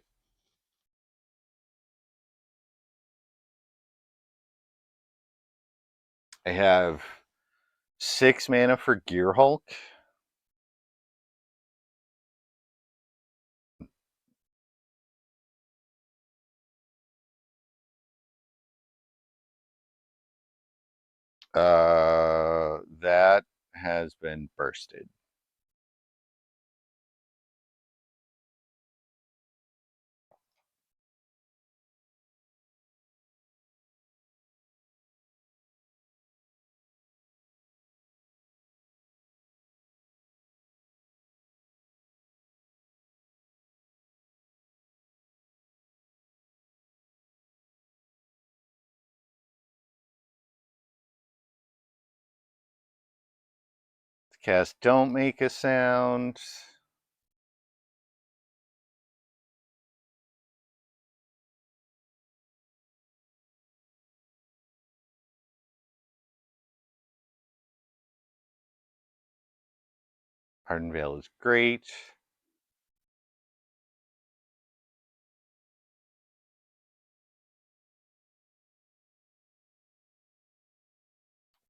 I have 6 mana for Gear Hulk. That has been bursted. Cast Don't Make a Sound. Hardened Veil is great.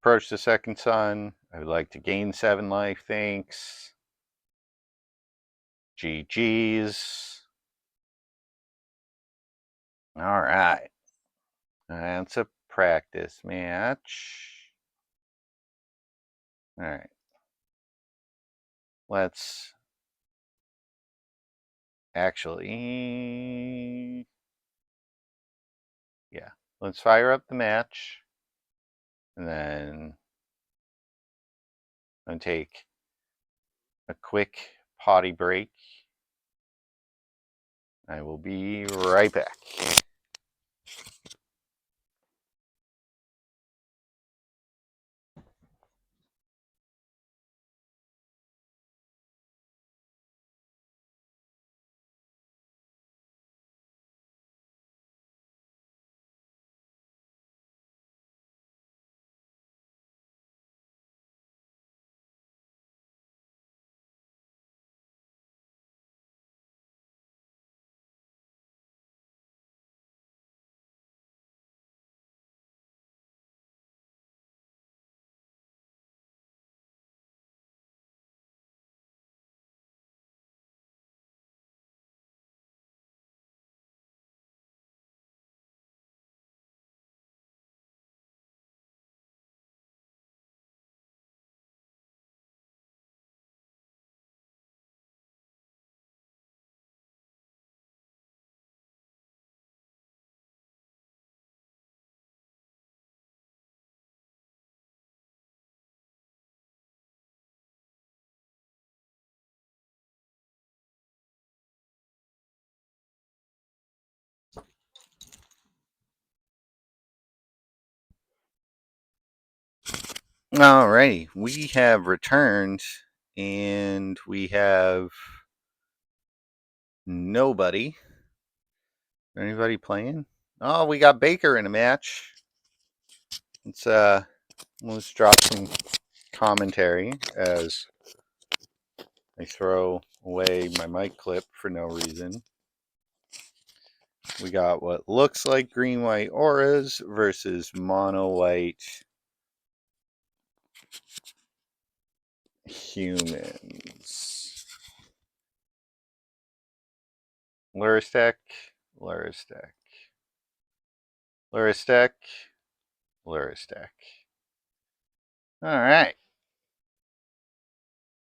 Approach the Second Sun. I would like to gain 7 life, thanks. GG's. Alright. That's a practice match. Alright. Let's actually... Yeah. Let's fire up the match. And then I'm going to take a quick potty break. I will be right back. Alrighty, we have returned and we have nobody. Anybody playing? Oh, we got Baker in a match. Let's drop some commentary as I throw away my mic clip for no reason. We got what looks like green-white auras versus mono-white humans. Luristek, Luristek, Luristek, Luristek. Alright.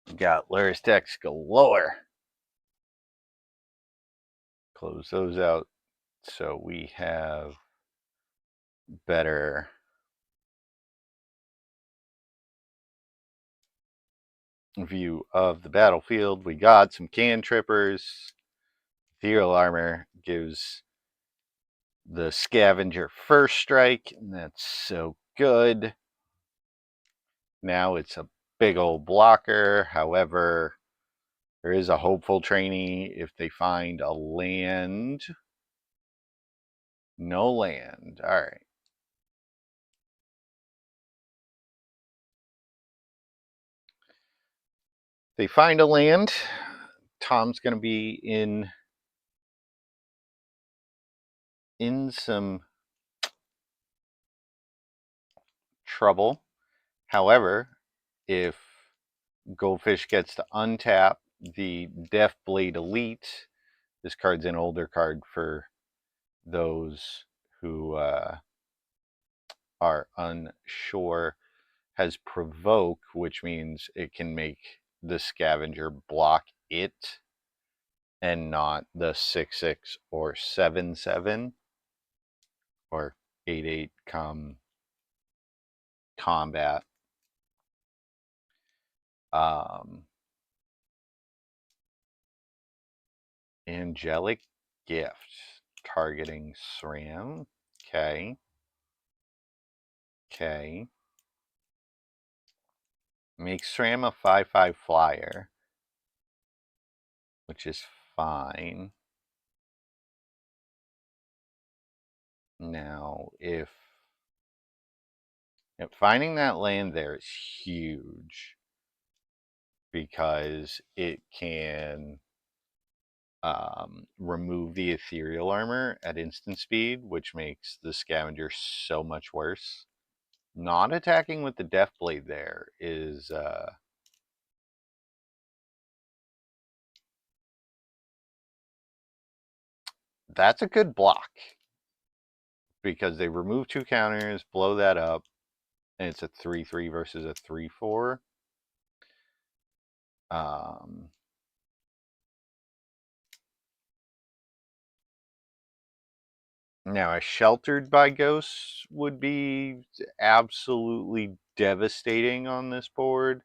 We got Luristek's galore. Close those out so we have better view of the battlefield. We got some cantrippers. Ethereal armor gives the scavenger first strike, and that's so good. Now it's a big old blocker. However, there is a hopeful trainee if they find a land. No land. All right. They find a land. Tom's going to be in some trouble. However, if Goldfish gets to untap the Deathblade Elite, this card's an older card for those who are unsure, has Provoke, which means it can make the Scavenger block it and not the 6/6 or 7/7 or 8/8 combat. Angelic Gift targeting SRAM. Okay. Okay. Makes SRAM a 5/5 flyer, which is fine. Now, if finding that land there is huge because it can remove the ethereal armor at instant speed, which makes the scavenger so much worse. Not attacking with the Deathblade there is that's a good block because they remove 2 counters, blow that up, and it's a 3/3 versus a 3/4. Now, a Sheltered by Ghosts would be absolutely devastating on this board.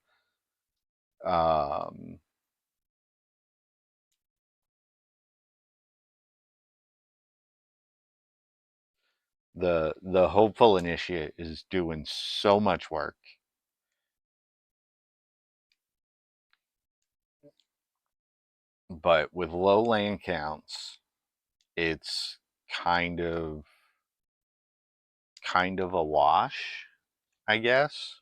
The Hopeful Initiate is doing so much work. But with low land counts, it's kind of a wash, I guess.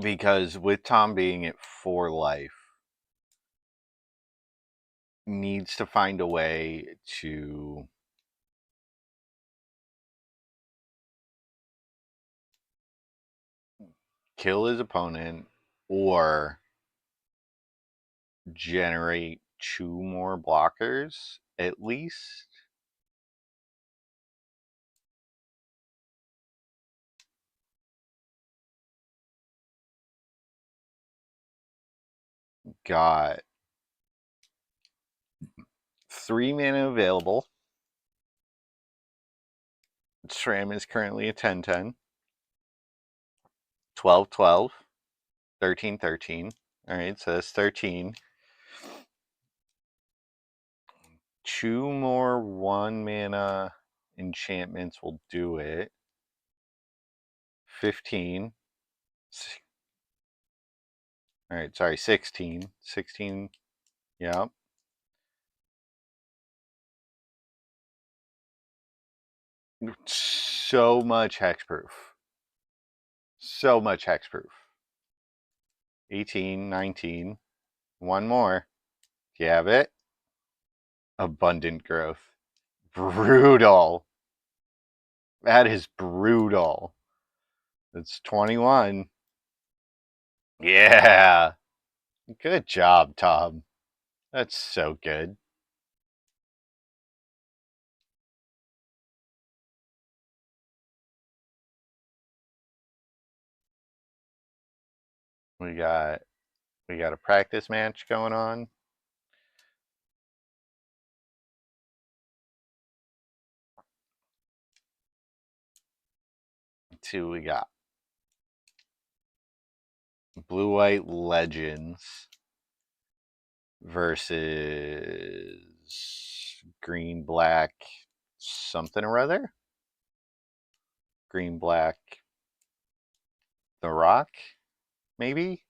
Because with Tom being at 4 life, needs to find a way to kill his opponent or generate 2 more blockers at least. Got 3 mana available. SRAM is currently a 10/10. 12/12. 13/13. Alright, so that's 13. 2 more 1 mana enchantments will do it. 15. All right, sorry, 16. 16, yep. So much hexproof. So much hexproof. 18, 19. One more. Do you have it? Abundant growth. Brutal. That is brutal. It's 21. Yeah. Good job, Tom. That's so good. We got a practice match going on. Let's see what we got. Blue White Legends versus Green Black something or other. Green Black The Rock, maybe?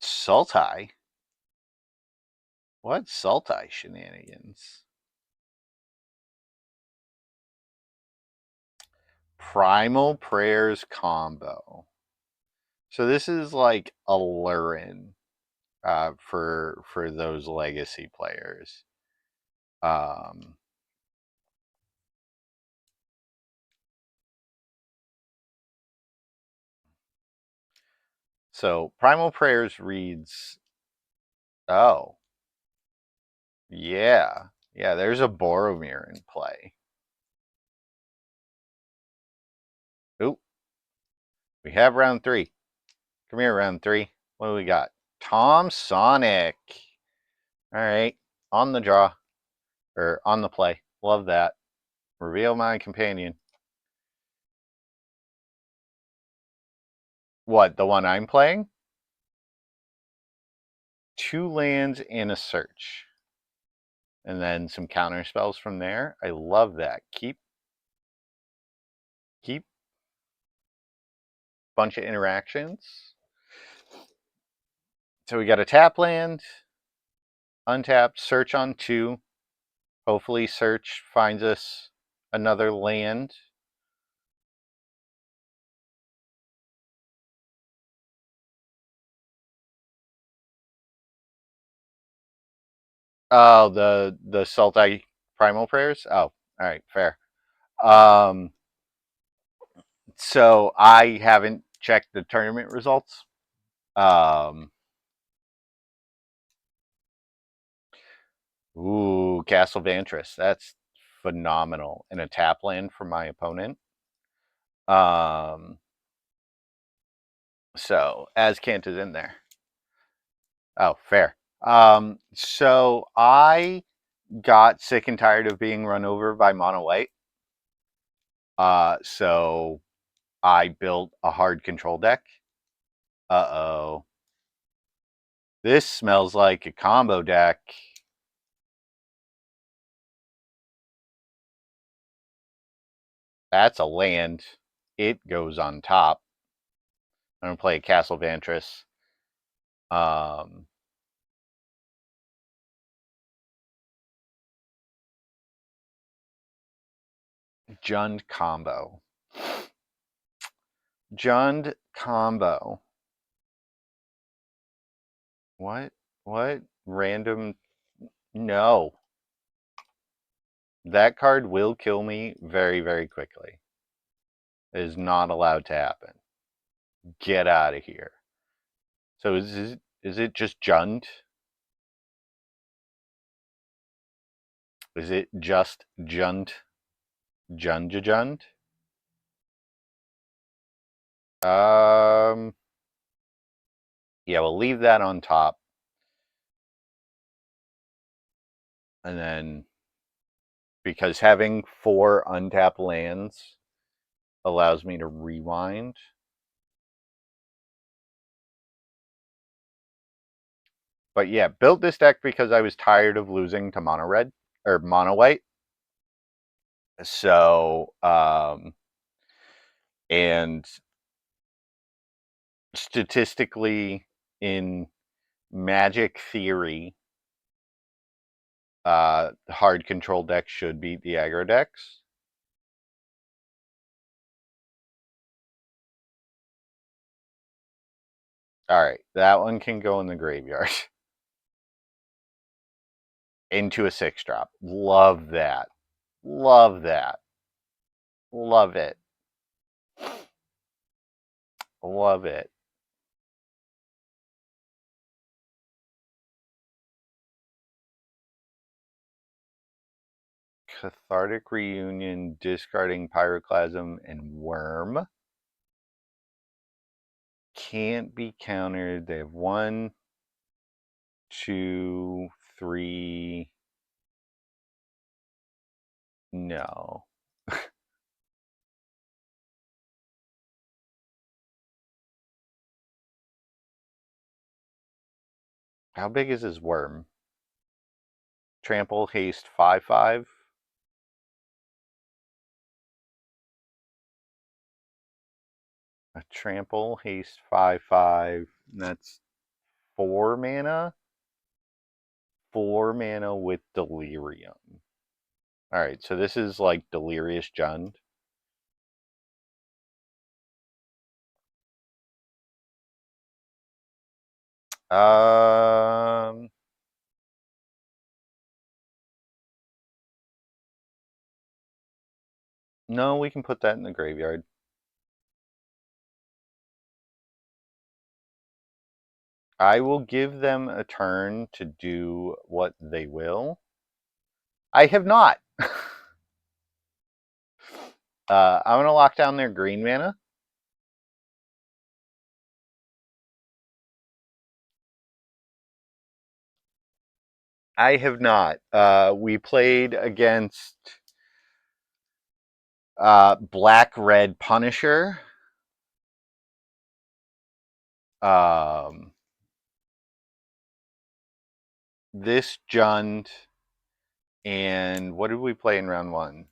Sultai? What Sultai shenanigans? Primal Prayers combo. So this is like a Lurin for those legacy players. So Primal Prayers reads, oh, yeah, there's a Boromir in play. Oop, we have round 3. Come here, round 3. What do we got? Tom Sonic. All right, on the draw, or on the play. Love that. Reveal my companion. What, the one I'm playing? 2 lands and a search. And then some counter spells from there. I love that. Keep. Bunch of interactions. So we got a tap land, untap, search on 2. Hopefully search finds us another land. Oh, the Sultai Primal Prayers? Oh, all right, fair. So I haven't checked the tournament results. Ooh, Castle Vantress. That's phenomenal. And a tap land for my opponent. So Azcant is in there. Oh, fair. So I got sick and tired of being run over by mono white. So I built a hard control deck. Uh-oh. This smells like a combo deck. That's a land. It goes on top. I'm going to play Castle Vantress. Jund combo. Jund combo. What? Random? No. That card will kill me very, very quickly. It is not allowed to happen. Get out of here. So is it just Jund? Is it just Jund? Jund? Yeah, we'll leave that on top. And then, because having 4 untapped lands allows me to rewind. But yeah, built this deck because I was tired of losing to mono red or mono white. So, and statistically in Magic theory, hard control decks should beat the aggro decks. All right, that one can go in the graveyard. Into a 6-drop. Love that. Love that. Love it. Love it. Cathartic Reunion, discarding Pyroclasm, and Worm. Can't be countered. They have 1, 2, 3. No. How big is his Worm? Trample, haste, 5/5. A trample, haste, 5/5. That's 4 mana. 4 mana with Delirium. Alright, so this is like Delirious Jund. No, we can put that in the graveyard. I will give them a turn to do what they will. I have not. I'm going to lock down their green mana. I have not. We played against Black-Red Punisher. This Jund. And what did we play in round 1?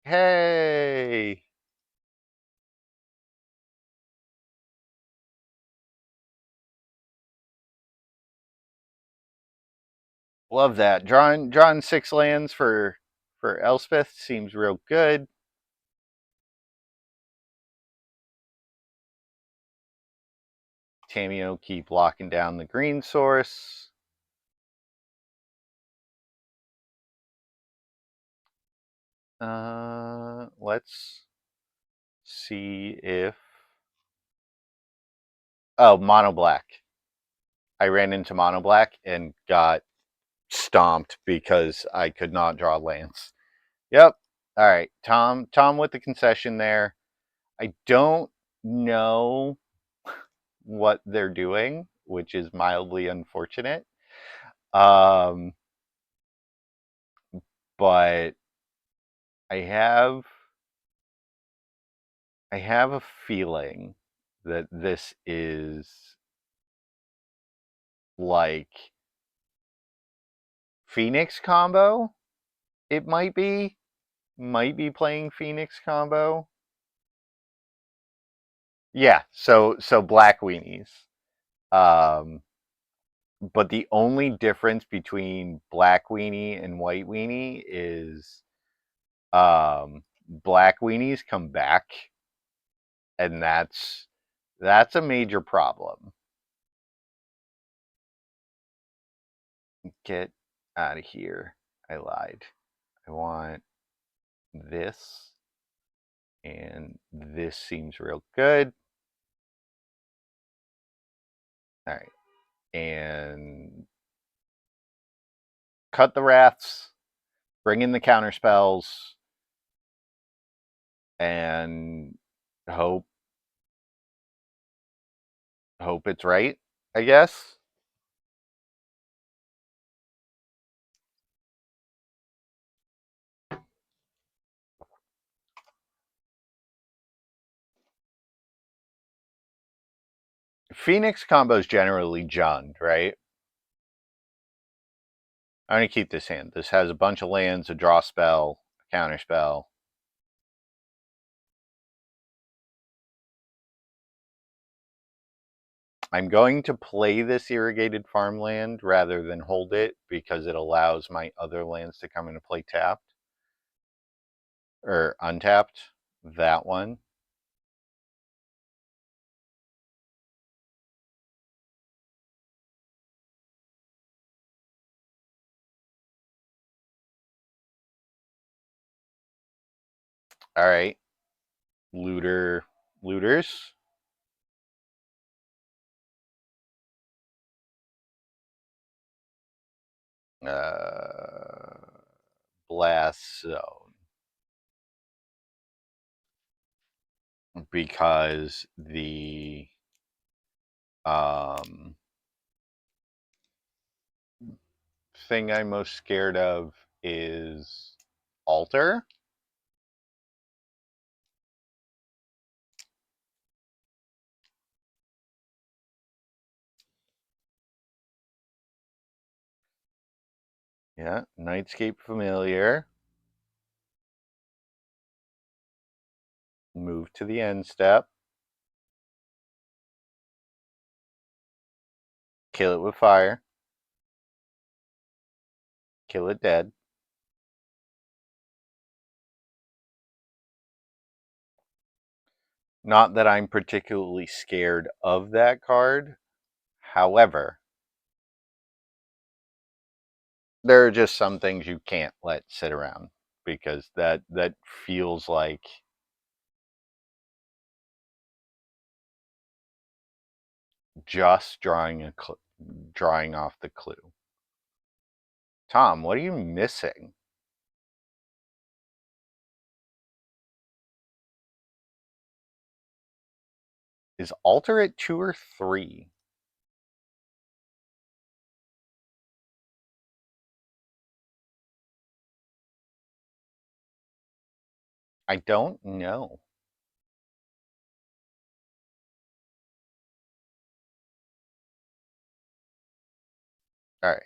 Hey! Love that. Drawing 6 lands for Elspeth seems real good. Tamiyo keep locking down the green source. Let's see if... Oh, mono black. I ran into mono black and got stomped because I could not draw lands. Yep. All right. Tom with the concession there. I don't know what they're doing, which is mildly unfortunate. But I have a feeling that this is like Phoenix combo. It might be playing Phoenix combo. Yeah, so black weenies. But the only difference between black weenie and white weenie is black weenies come back, and that's a major problem. Get out of here. I lied. I want this, and this seems real good. All right. And cut the wraths, bring in the counter spells, and hope it's right, I guess. Phoenix combo is generally Jund, right? I'm going to keep this hand. This has a bunch of lands, a draw spell, a counter spell. I'm going to play this irrigated farmland rather than hold it because it allows my other lands to come into play tapped or untapped. That one. All right. Looters. Blast Zone. Because the thing I'm most scared of is Altar. Yeah, Nightscape Familiar. Move to the end step. Kill it with fire. Kill it dead. Not that I'm particularly scared of that card. However, there are just some things you can't let sit around because that feels like just drawing off the clue. Tom, what are you missing? Is Alter at 2 or 3? I don't know. All right.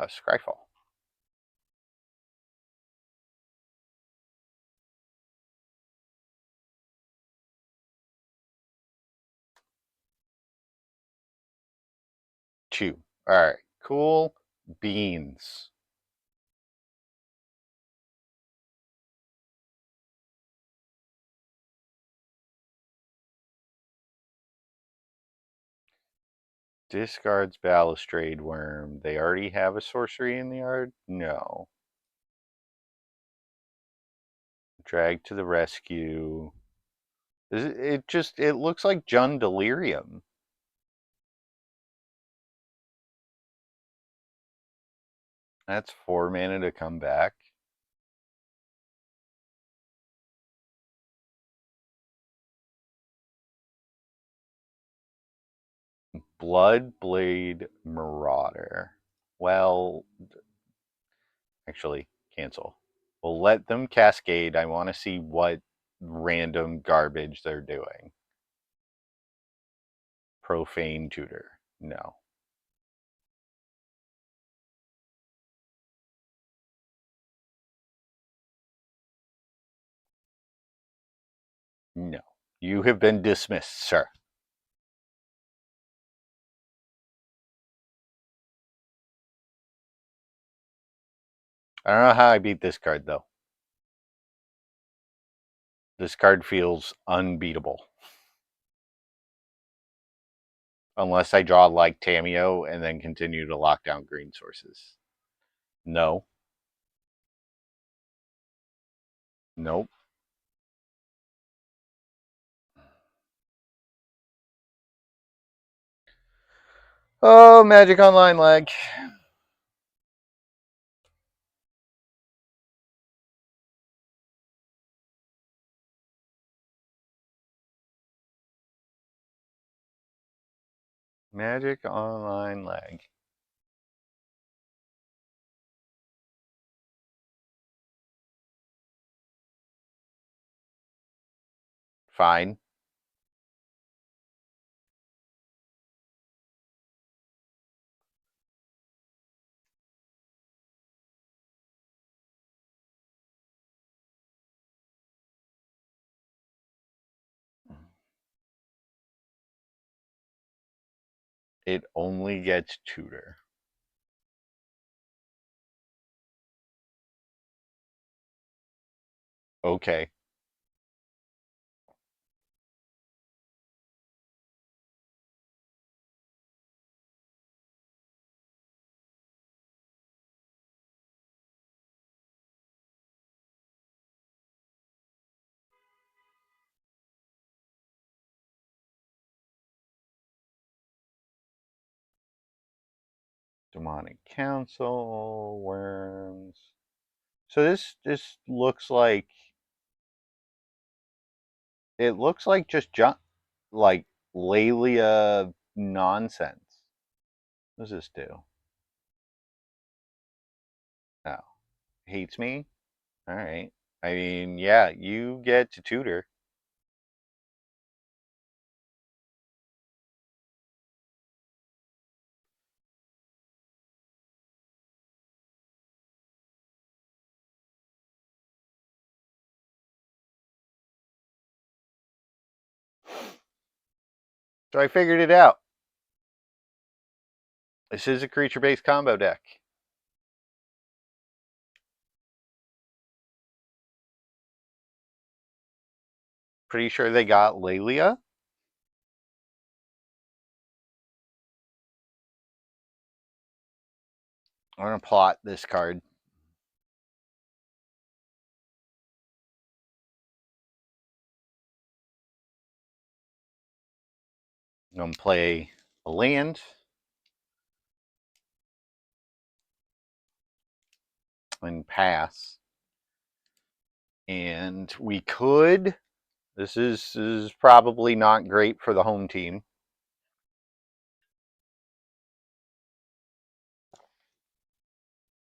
Scryfall. Chew. All right. Cool beans. Discards Balustrade Worm. They already have a sorcery in the yard? No. Drag to the rescue. It looks like Jund Delirium. That's 4 mana to come back. Bloodblade Marauder. Well, actually, cancel. We'll let them cascade. I want to see what random garbage they're doing. Profane Tutor. No. No. You have been dismissed, sir. I don't know how I beat this card, though. This card feels unbeatable. Unless I draw like Tamiyo and then continue to lock down green sources. No. Nope. Oh, Magic Online lag. Magic Online lag. Fine. It only gets tutor. Okay. Demonic Council, worms. So this looks like just like Lelia nonsense. What does this do? Oh, hates me. All right. I mean, yeah, you get to tutor. So I figured it out. This is a creature-based combo deck. Pretty sure they got Lelia. I'm gonna plot this card. I'm gonna play a land and pass. And we could. This is probably not great for the home team.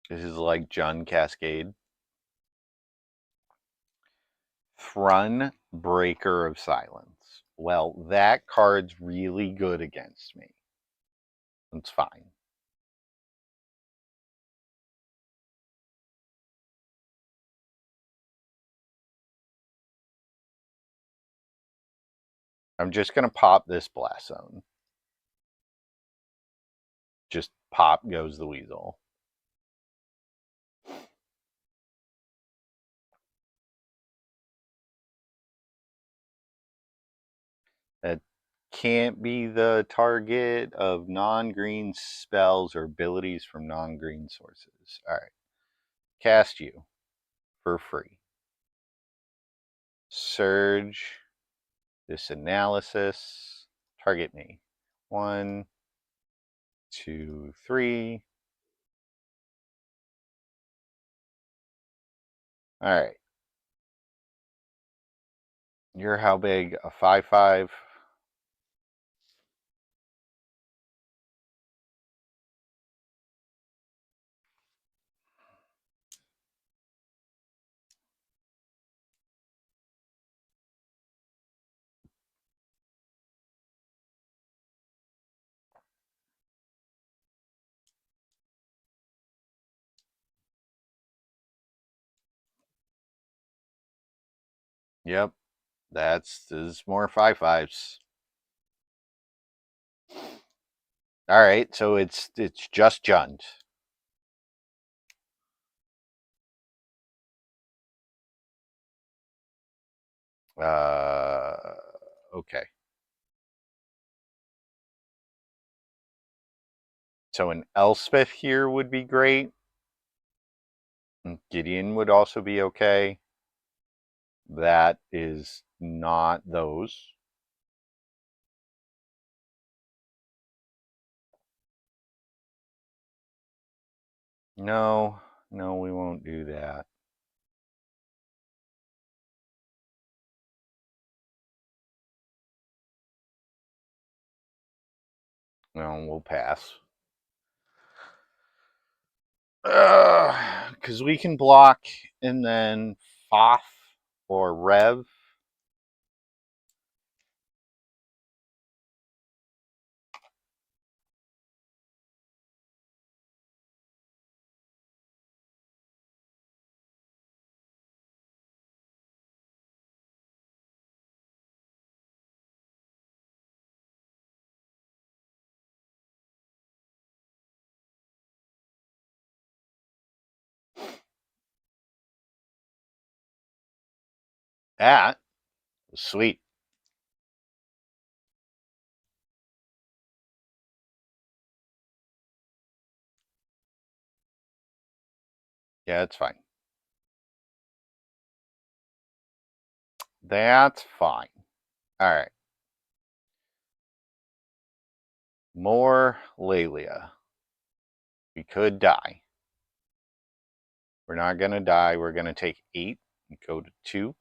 This is like Jund Cascade. Thrun, Breaker of Silence. Well, that card's really good against me. It's fine. I'm just going to pop this Blast Zone. Just pop goes the weasel. That can't be the target of non-green spells or abilities from non-green sources. All right. Cast you for free. Surge. This analysis. Target me. 1, 2, 3. All right. You're how big? A 5/5? Yep. There's more 5/5s. All right, so it's just Jund. Okay. So an Elspeth here would be great. Gideon would also be okay. That is not those. No, no, we won't do that. No, we'll pass. Because we can block and then Foth or Rev. That was sweet. Yeah, it's fine. That's fine. All right. More Lelia. We could die. We're not going to die. We're going to take 8 and go to 2.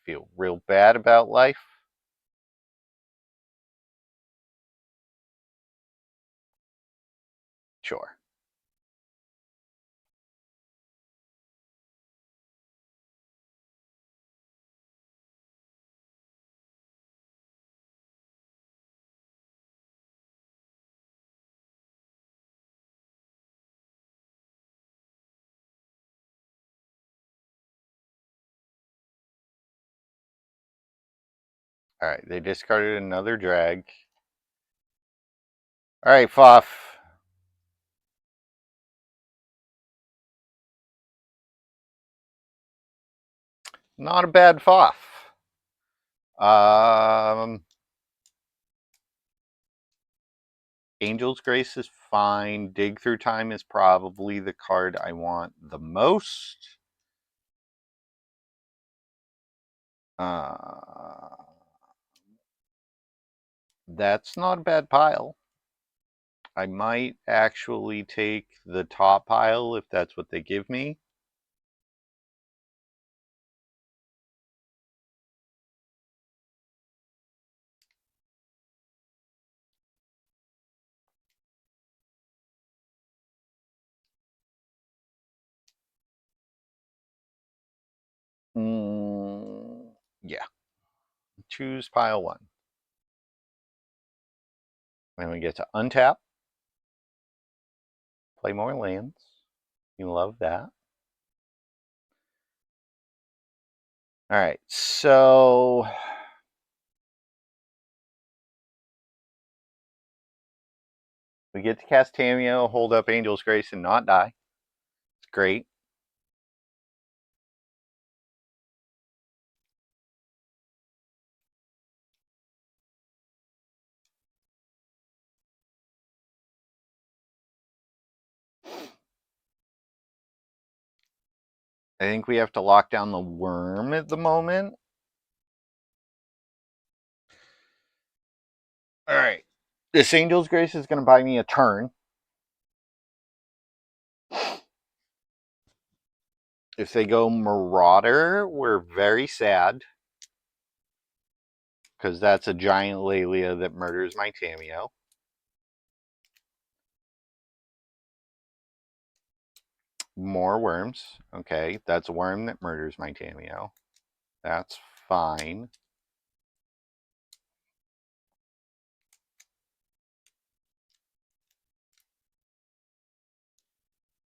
Feel real bad about life. Sure. All right. They discarded another drag. All right, Foff. Not a bad Foff. Angel's Grace is fine. Dig Through Time is probably the card I want the most. That's not a bad pile. I might actually take the top pile if that's what they give me. Yeah. Choose pile 1. Then we get to untap. Play more lands. You love that. All right, so we get to cast Tamiyo, hold up Angel's Grace, and not die. It's great. I think we have to lock down the worm at the moment. All right. This Angel's Grace is going to buy me a turn. If they go Marauder, we're very sad. Because that's a giant Lelia that murders my Tamiyo. More worms. Okay, that's a worm that murders my Tamiyo. That's fine.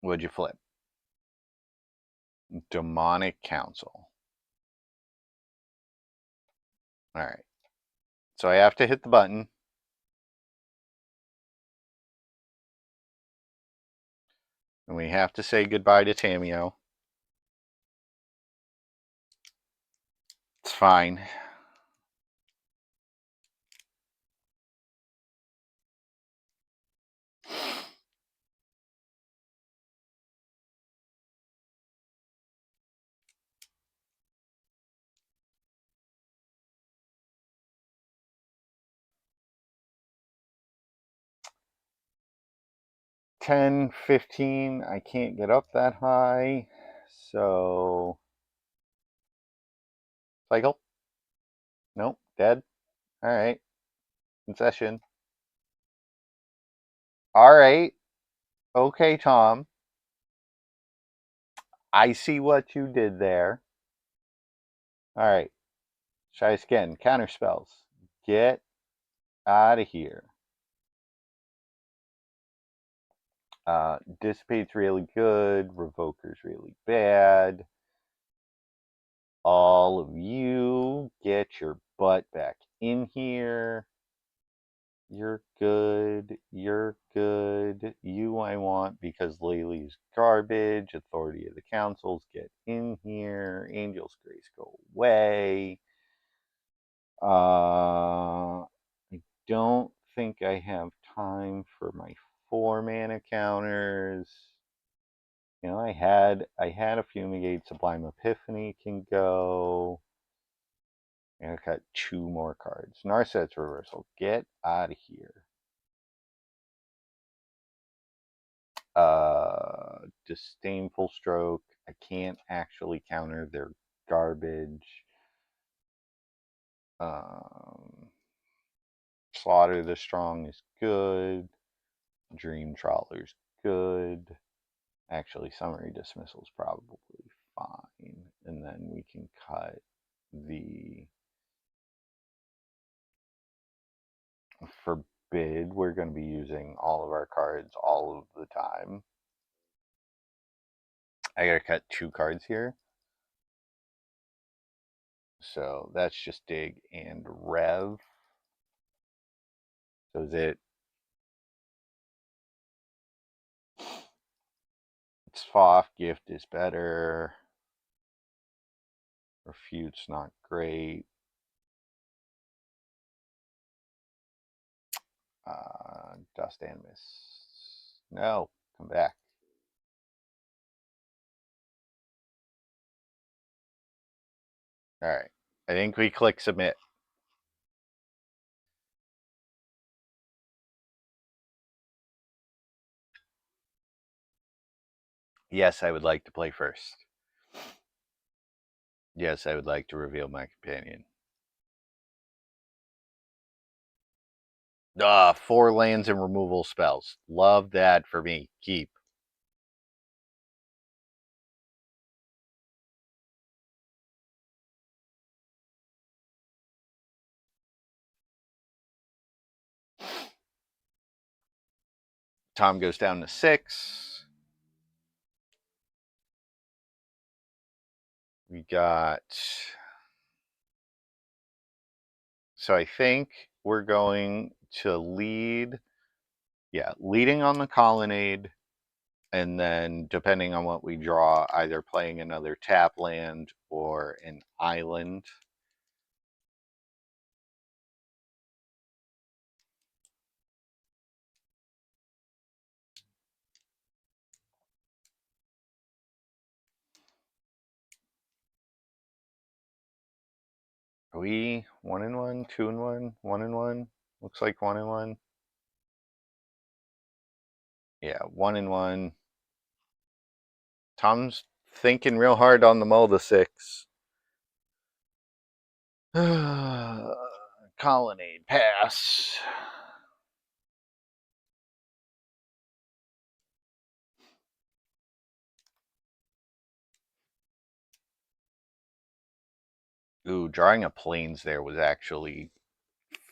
What'd you flip? Demonic Council. All right. So I have to hit the button. And we have to say goodbye to Tamiyo. It's fine. $10, $15. I can't get up that high. So cycle. Nope. Dead. All right. Concession. All right. Okay, Tom. I see what you did there. All right. Try again. Counter spells. Get out of here. Dissipate's really good. Revoker's really bad. All of you get your butt back in here. You're good. You're good. You I want because Laylee's garbage. Authority of the councils, get in here. Angel's Grace, go away. I don't think I have time for my 4-mana counters. You know, I had a Fumigate. Sublime Epiphany can go. And I got 2 more cards. Narset's Reversal, get out of here. Disdainful Stroke, I can't actually counter their garbage. Slaughter the Strong is good. Dream Trawler's good. Actually, Summary Dismissal is probably fine. And then we can cut the Forbid. We're going to be using all of our cards all of the time. I got to cut 2 cards here. So that's just Dig and Rev. So is it? Sfoff, Gift is better. Refute's not great. Dust Animus. No, come back. Alright. I think we click submit. Yes, I would like to play first. Yes, I would like to reveal my companion. 4 lands and removal spells. Love that for me. Keep. Tom goes down to 6. We got... So I think we're going to lead... Yeah, leading on the Colonnade, and then depending on what we draw, either playing another tap land or an island. Are we 1-1, 2-1, 1-1? Looks like 1-1. Yeah, 1-1. Tom's thinking real hard on the Mulder 6. Colonnade pass. Ooh, drawing a plains there was actually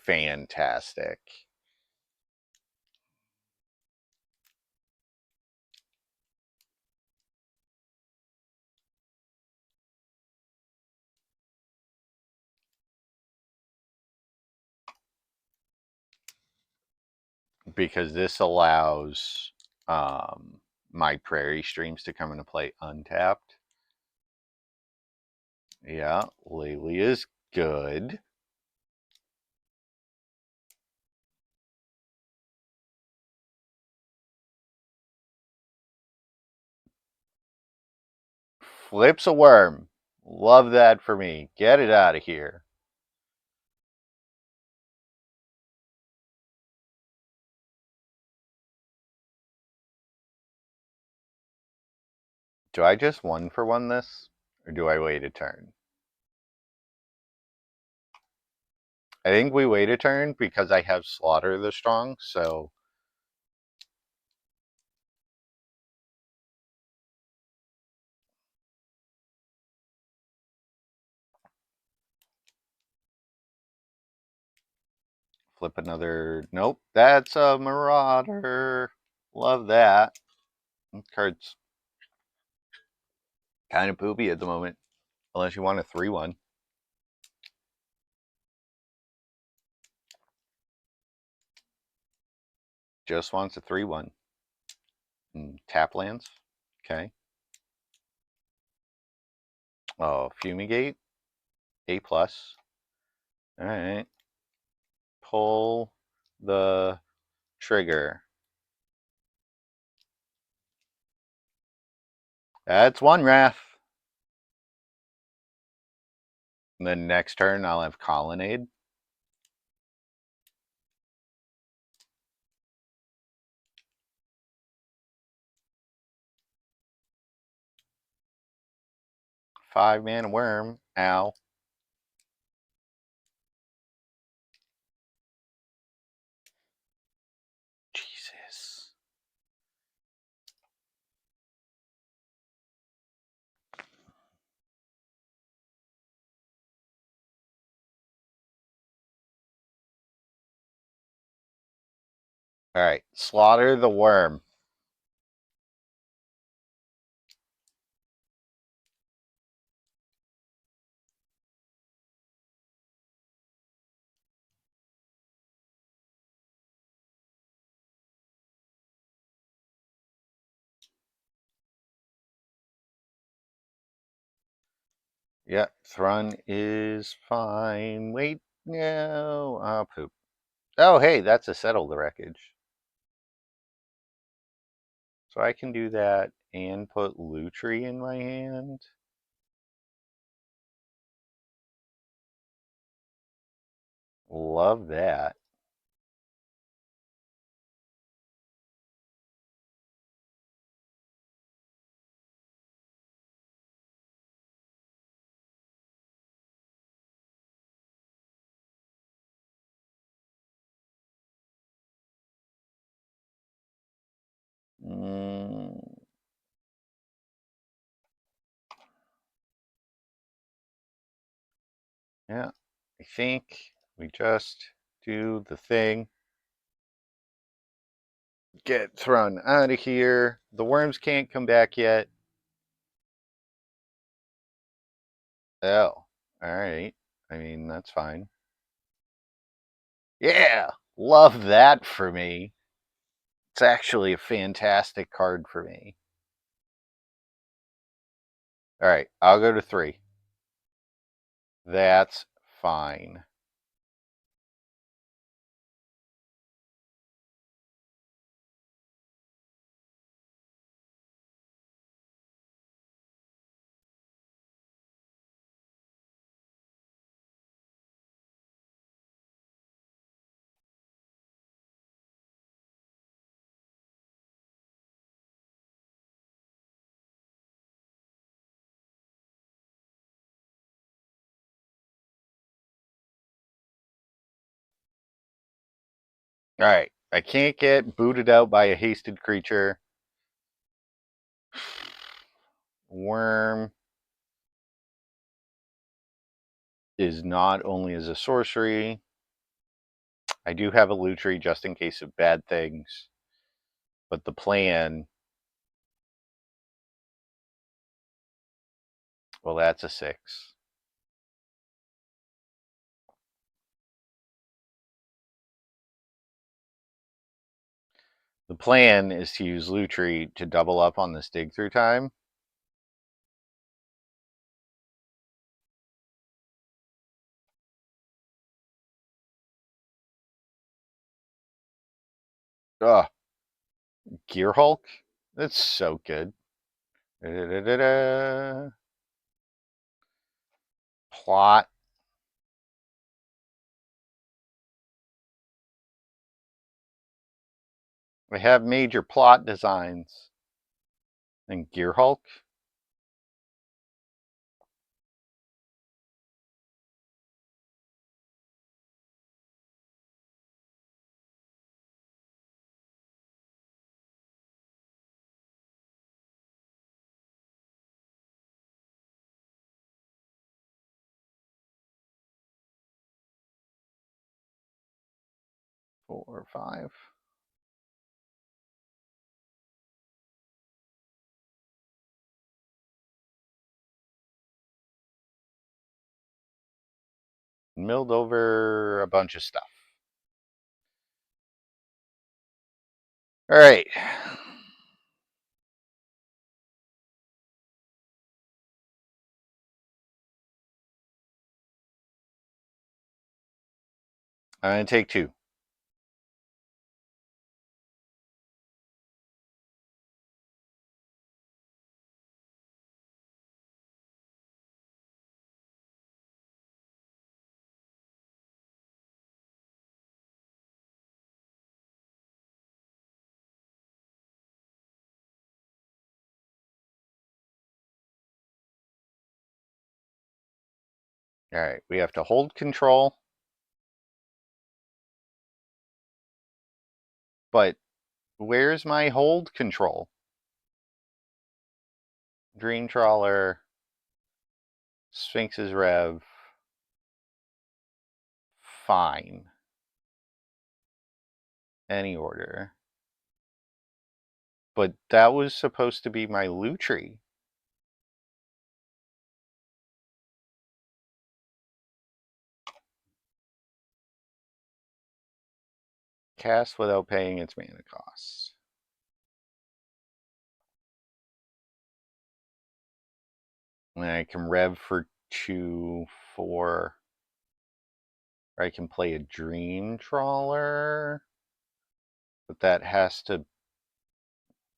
fantastic. Because this allows my Prairie Streams to come into play untapped. Yeah, Laylee is good. Flips a worm. Love that for me. Get it out of here. Do I just 1-for-1 this? Or do I wait a turn? I think we wait a turn because I have Slaughter the Strong, so... Flip another... Nope, that's a Marauder. Love that. Card's kind of poopy at the moment. Unless you want a 3-1. just wants a 3/1. Tap lands. Okay. Oh, Fumigate. A+. Alright. Pull the trigger. That's one Wrath. And then next turn I'll have Colonnade. Five-mana worm. Ow. Jesus. Alright, slaughter the worm. Yeah, Thrun is fine. Wait, no. Oh, poop. Oh, hey, that's a Settle the Wreckage. So I can do that and put Lutri in my hand. Love that. Yeah, I think we just do the thing. Get Thrun out of here. The worms can't come back yet. Oh, alright. I mean, that's fine. Yeah, love that for me. It's actually a fantastic card for me. Alright, I'll go to 3. That's fine. Alright, I can't get booted out by a hasted creature. Worm is not only as a sorcery. I do have a Lutri just in case of bad things. But the plan... Well, that's a 6. The plan is to use Lutri to double up on this dig through time. Ugh. Gear Hulk? That's so good. Da-da-da-da-da. Plot. We have major plot designs. And Gear Hulk? Four or five. Milled over a bunch of stuff. All right. I'm going to take 2. All right. We have to hold control. But where's my hold control? Dream Trawler, Sphinx's Rev, fine. Any order. But that was supposed to be my Lutri. Cast without paying its mana costs. And I can rev for 2, 4. Or I can play a Dream Trawler. But that has to...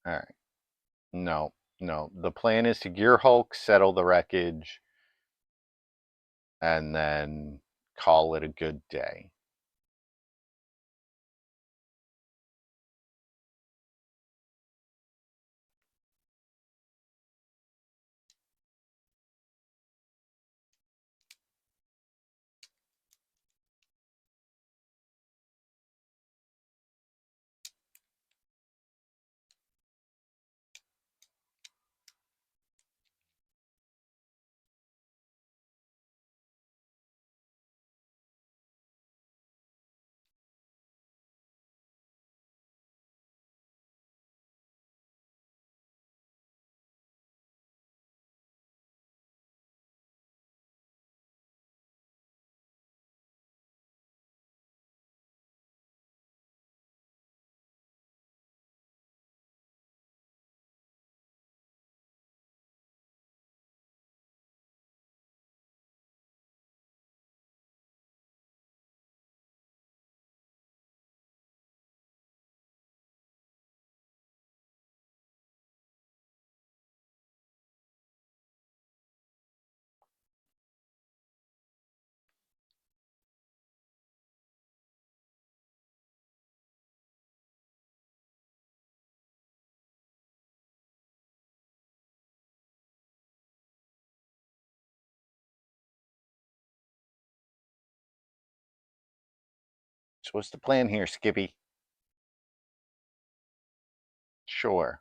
Alright. No. The plan is to Gear Hulk, settle the wreckage, and then call it a good day. So what's the plan here, Skippy? Sure.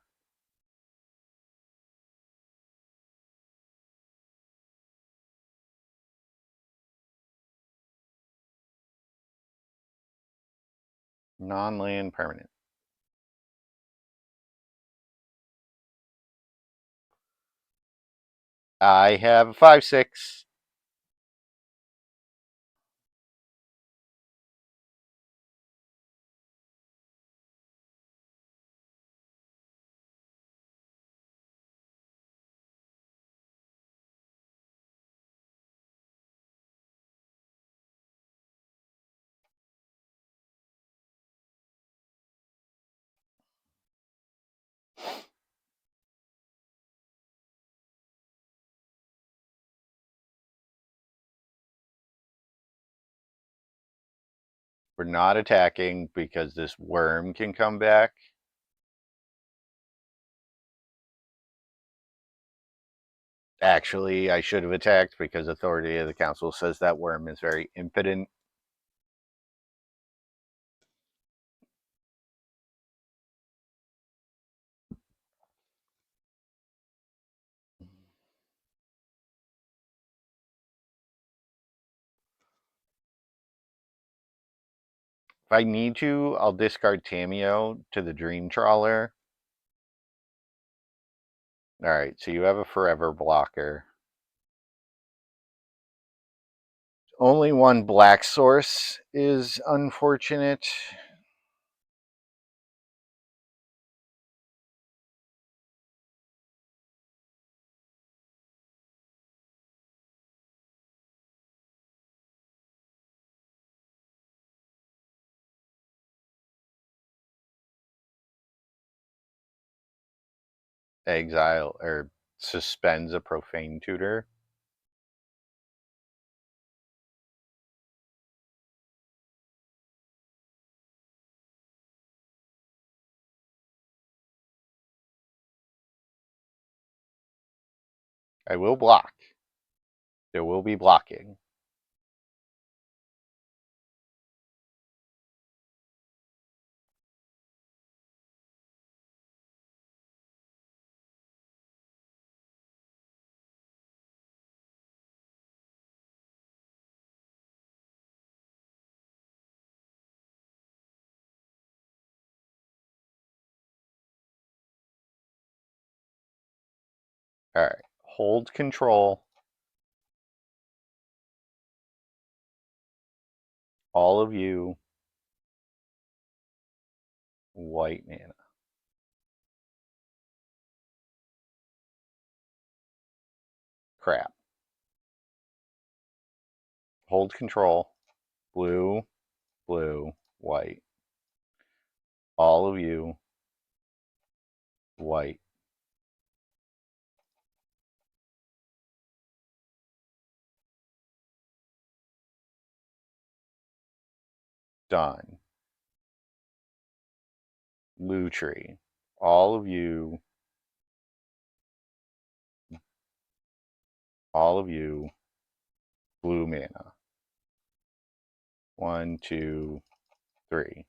Non-land permanent. I have a 5/6. We're not attacking because this worm can come back. Actually, I should have attacked because Authority of the Council says that worm is very impotent. If I need to, I'll discard Tamiyo to the Dream Trawler. Alright, so you have a forever blocker. Only one black source is unfortunate. exile or suspends a profane tutor. I will block. There will be blocking. All right. Hold control. All of you. White mana. Crap. Hold control. Blue, blue, white. All of you. White. Done. Lutri. All of you. All of you. Blue mana. 1, 2, 3.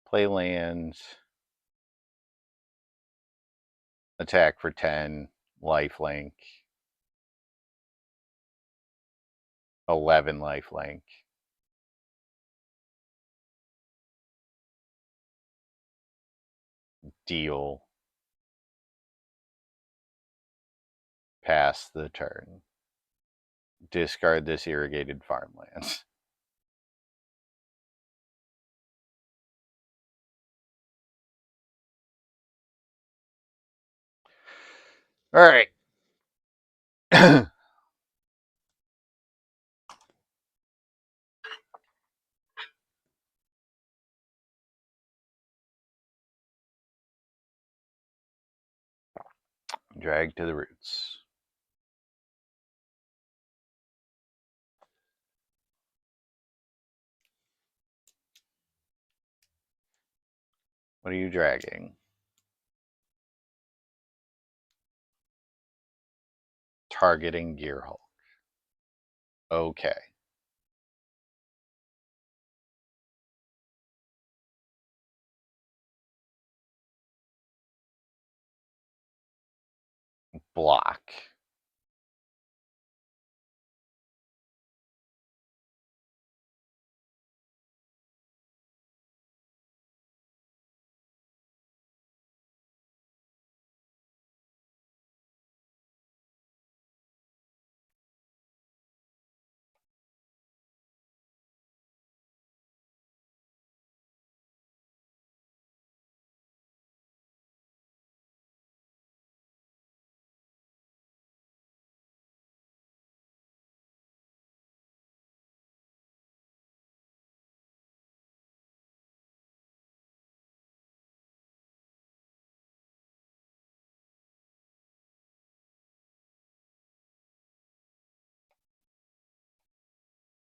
Play lands. Attack for 10. Lifelink. 11 lifelink. Deal. Pass the turn. Discard this irrigated farmlands. All right. Drag to the roots. What are you dragging? Targeting Gearhulk. Okay. Block.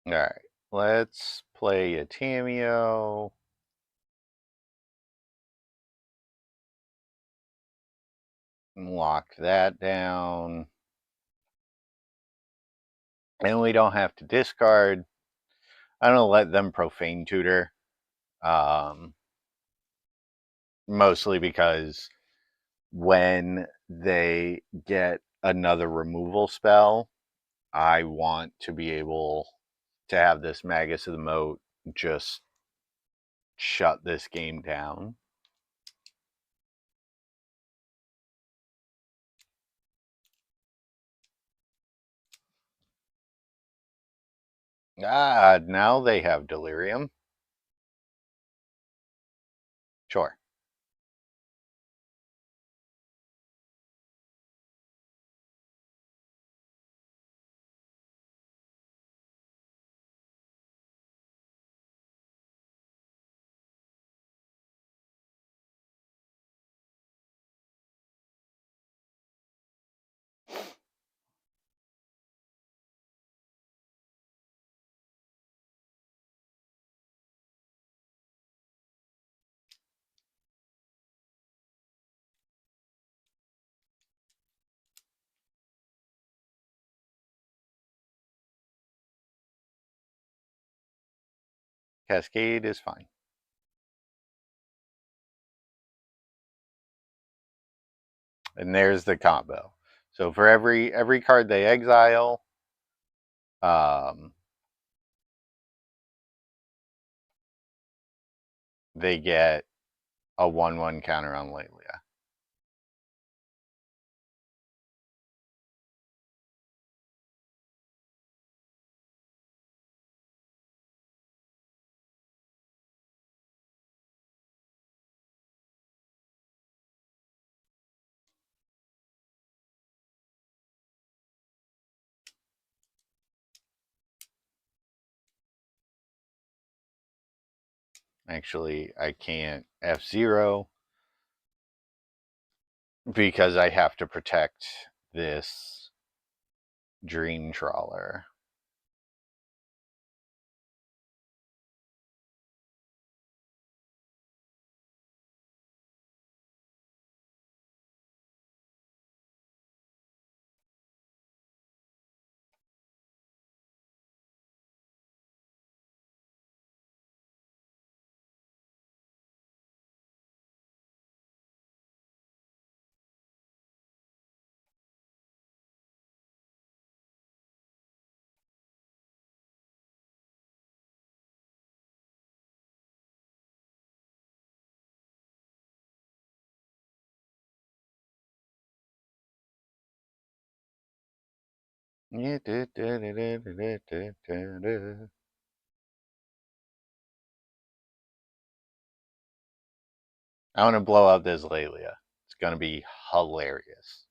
All right. Let's play a Tamiyo. Lock that down. And we don't have to discard. I'm going to let them profane tutor. Mostly because when they get another removal spell, I want to be able to have this Magus of the Moat just shut this game down. Now they have Delirium. Sure. Cascade is fine. And there's the combo. So for every card they exile, they get a 1/1 counter on Lelia. Actually, I can't F0 because I have to protect this Dream Trawler. I want to blow up this Lelia. It's going to be hilarious.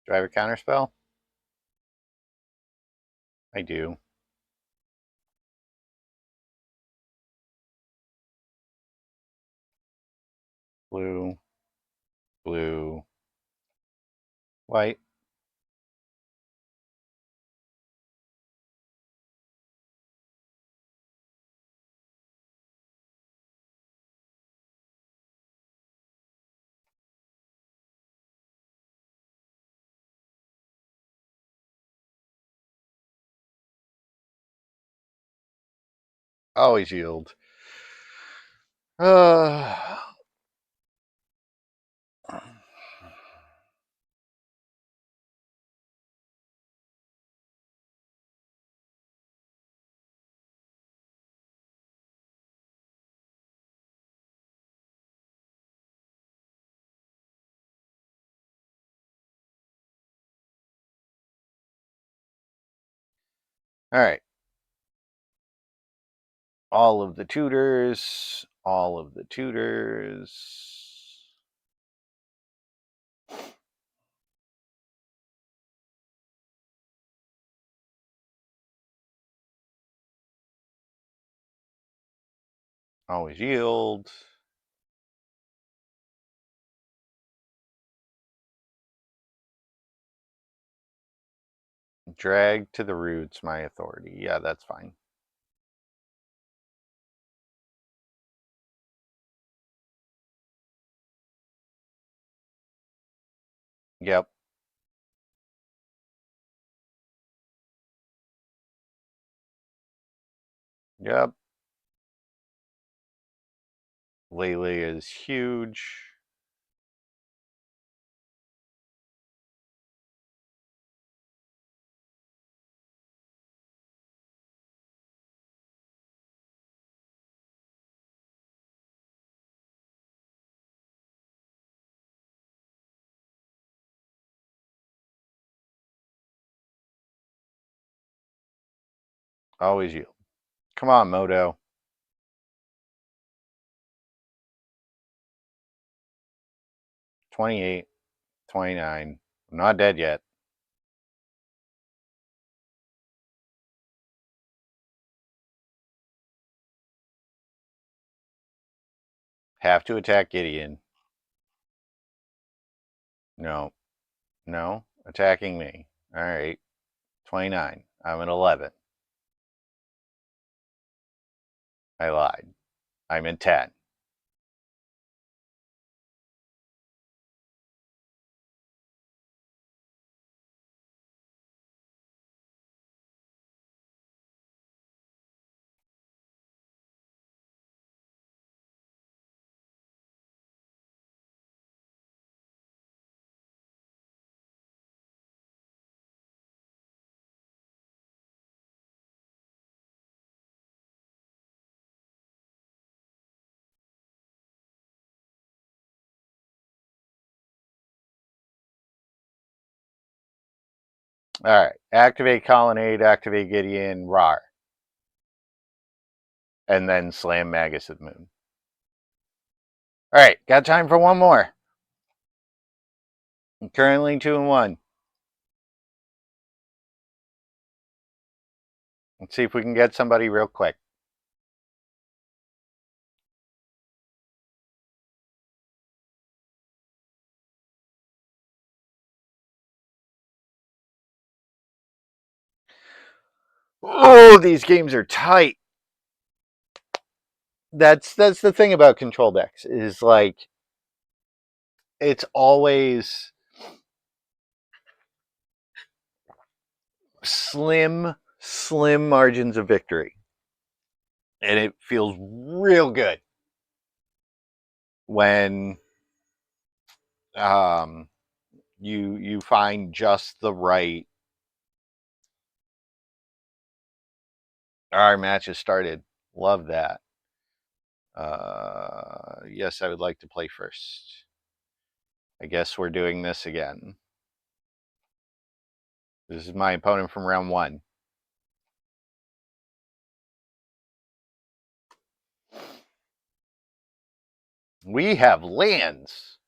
Do I have a counterspell? I do. Blue, blue, white. Always yield. All right. All of the tutors. All of the tutors. Always yield. Drag to the roots my authority. Yeah, that's fine. Yep. Yep. Lele is huge. Always yield. Come on, Moto. 28, 29. I'm not dead yet. Have to attack Gideon. No. No. Attacking me. Alright. 29. I'm at 11. I lied. I'm at 10. Alright. Activate Colonnade, activate Gideon, Rar. And then slam Magus at the moon. Alright, got time for one more. I'm currently 2-1. Let's see if we can get somebody real quick. Oh, these games are tight. That's the thing about control decks is like it's always slim margins of victory. And it feels real good when you find just the right. Our match has started. Love that. Yes, I would like to play first. I guess we're doing this again. This is my opponent from round 1. We have lands.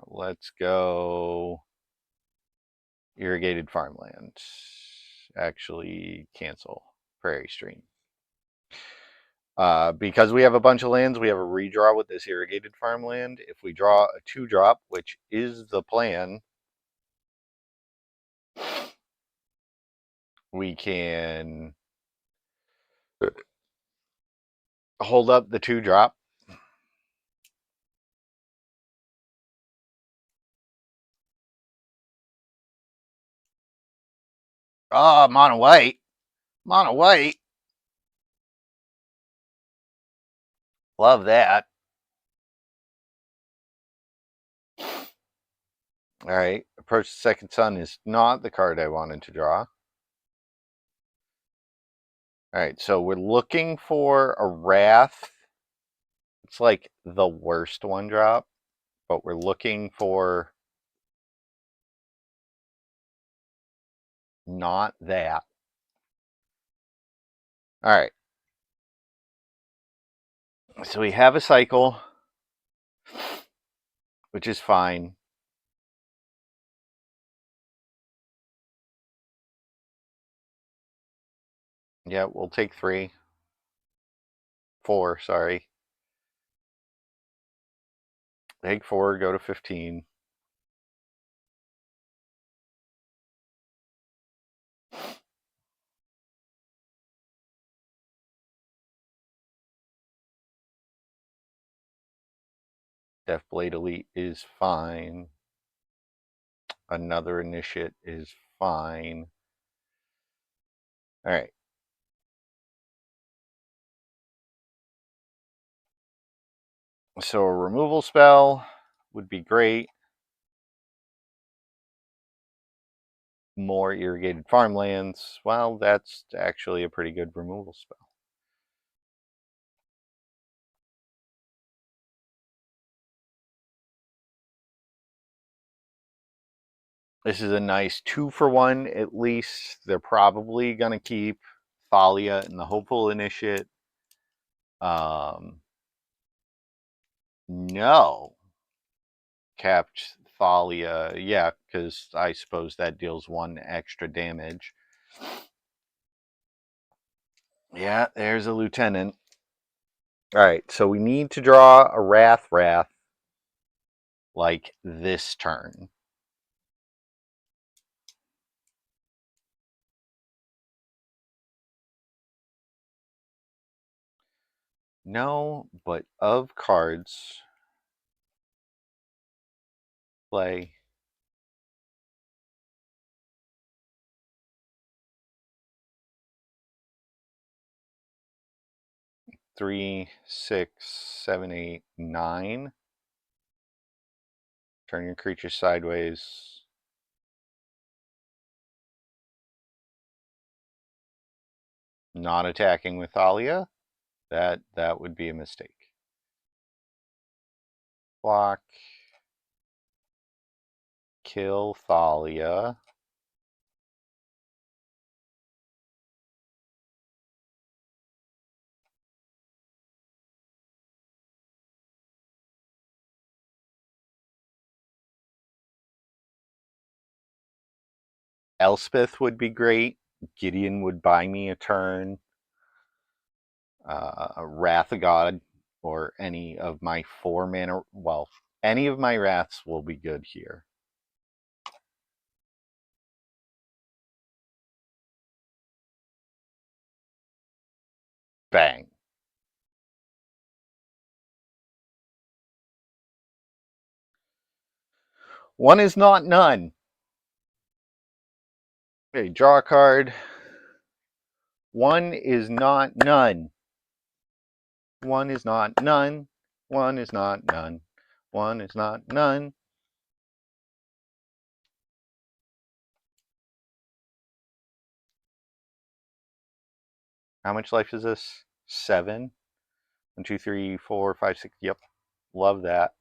Let's go irrigated farmland. Actually, cancel Prairie Stream. Because we have a bunch of lands, we have a redraw with this irrigated farmland. If we draw a 2-drop, which is the plan, we can hold up the 2-drop. Oh, mono white. Mono white. Love that. Alright, Approach the Second Sun is not the card I wanted to draw. Alright, so we're looking for a Wrath. It's like the worst 1-drop, but we're looking for not that. Alright. So we have a cycle, which is fine. Yeah, we'll take 3. 4, sorry. Take 4, go to 15. Deathblade Elite is fine. Another Initiate is fine. Alright. So a removal spell would be great. More irrigated farmlands. Well, that's actually a pretty good removal spell. This is a nice 2-for-1 at least. They're probably going to keep Thalia and the Hopeful Initiate. No. Capped Thalia. Yeah, because I suppose that deals 1 extra damage. Yeah, there's a lieutenant. All right, so we need to draw a Wrath like this turn. No, but of cards. Play. Three, 6, 7, 8, 9. Turn your creature sideways. Not attacking with Thalia. That would be a mistake. Block. Kill Thalia. Elspeth would be great. Gideon would buy me a turn. Wrath of God or any of my 4 mana. Well, any of my Wraths will be good here. Bang. One is not none. Okay, draw a card. One is not none. One is not none. One is not none. One is not none. How much life is this? 7. 1, 2, 3, 4, 5, 6. Yep. Love that.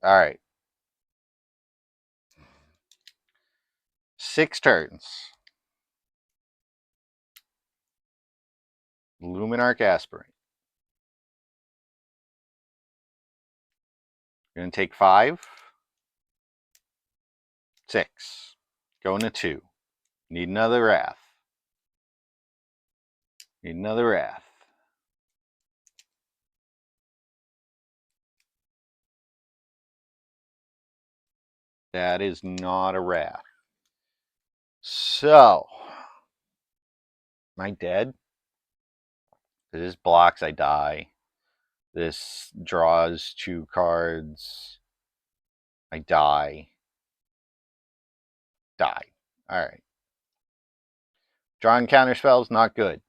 All right. 6 turns. Luminarch Aspirant. You're going to take 5. 6. Going to 2. Need another Wrath. Need another Wrath. That is not a Wrath. So, am I dead? This blocks, I die. This draws 2 cards. I die. Die. Alright. Drawing counter spells, not good.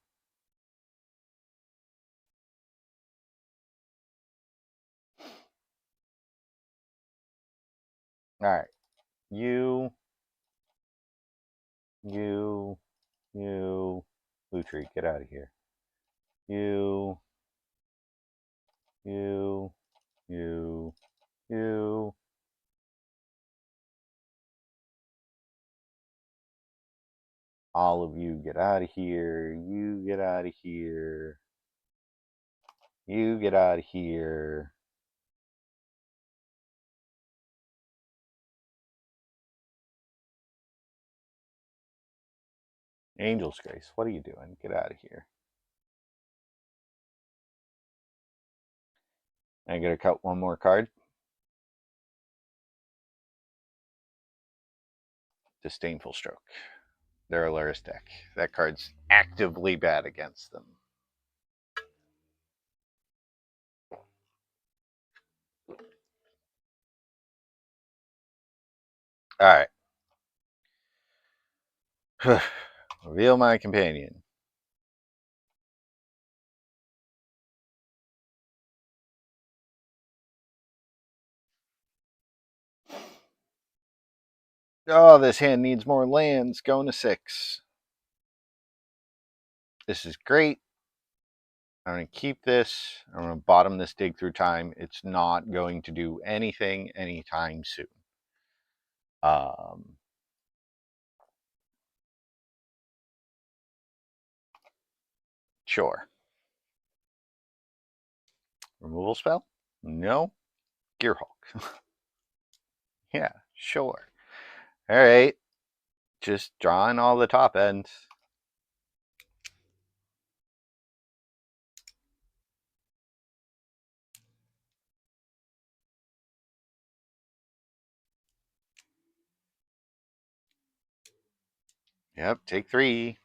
Alright. You. Lutri, get out of here. You. All of you get out of here. You get out of here. You get out of here. Angel's Grace, what are you doing? Get out of here. I gotta cut one more card. Disdainful Stroke. Their Alaris deck. That card's actively bad against them. Alright. Reveal my companion. Oh, this hand needs more lands. Going to 6. This is great. I'm going to keep this. I'm going to bottom this Dig Through Time. It's not going to do anything anytime soon. I, Sure. Removal spell? No. Gearhulk. Yeah, sure. All right. Just drawing all the top ends. Yep, take 3.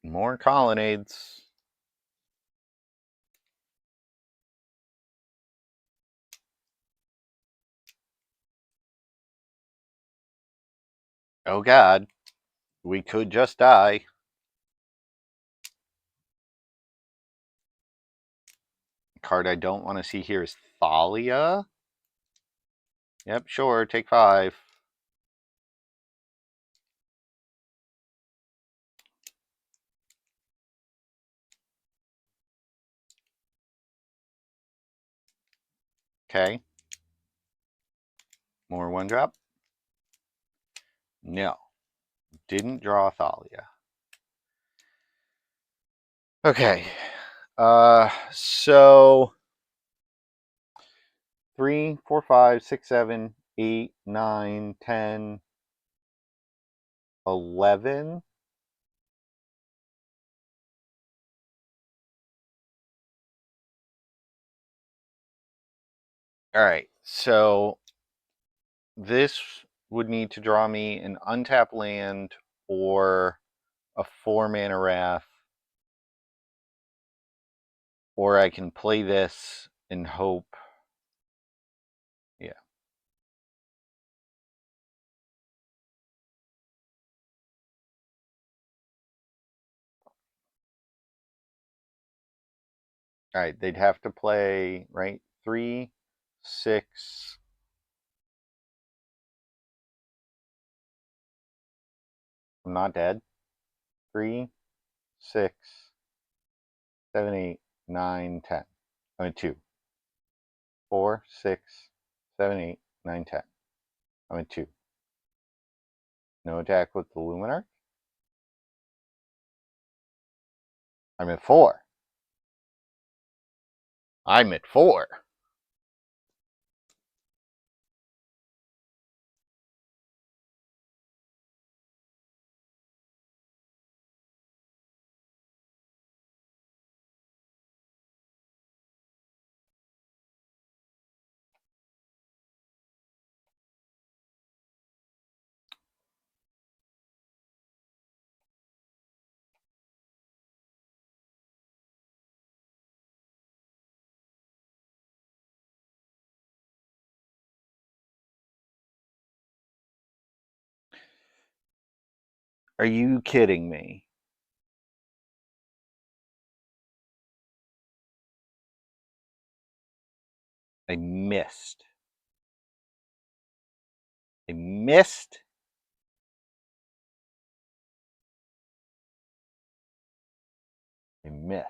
More colonnades. Oh god. We could just die. Card I don't want to see here is Thalia. Yep, sure, take 5. Okay. More 1-drop. No. Didn't draw Thalia. Okay. So 3, 4, 5, 6, 7, 8, 9, 10, 11. All right. So this would need to draw me an untapped land or a 4-mana Wrath, or I can play this and hope. Yeah. All right, they'd have to play, right? 3, 6. I'm not dead. 3, 6, 7, 8, 9, 10. I mean 2. 4, 6, 7, 8, 9, 10. I'm at 2. No attack with the Luminarch. I'm at 4. I'm at 4. Are you kidding me? I missed. I missed. I missed.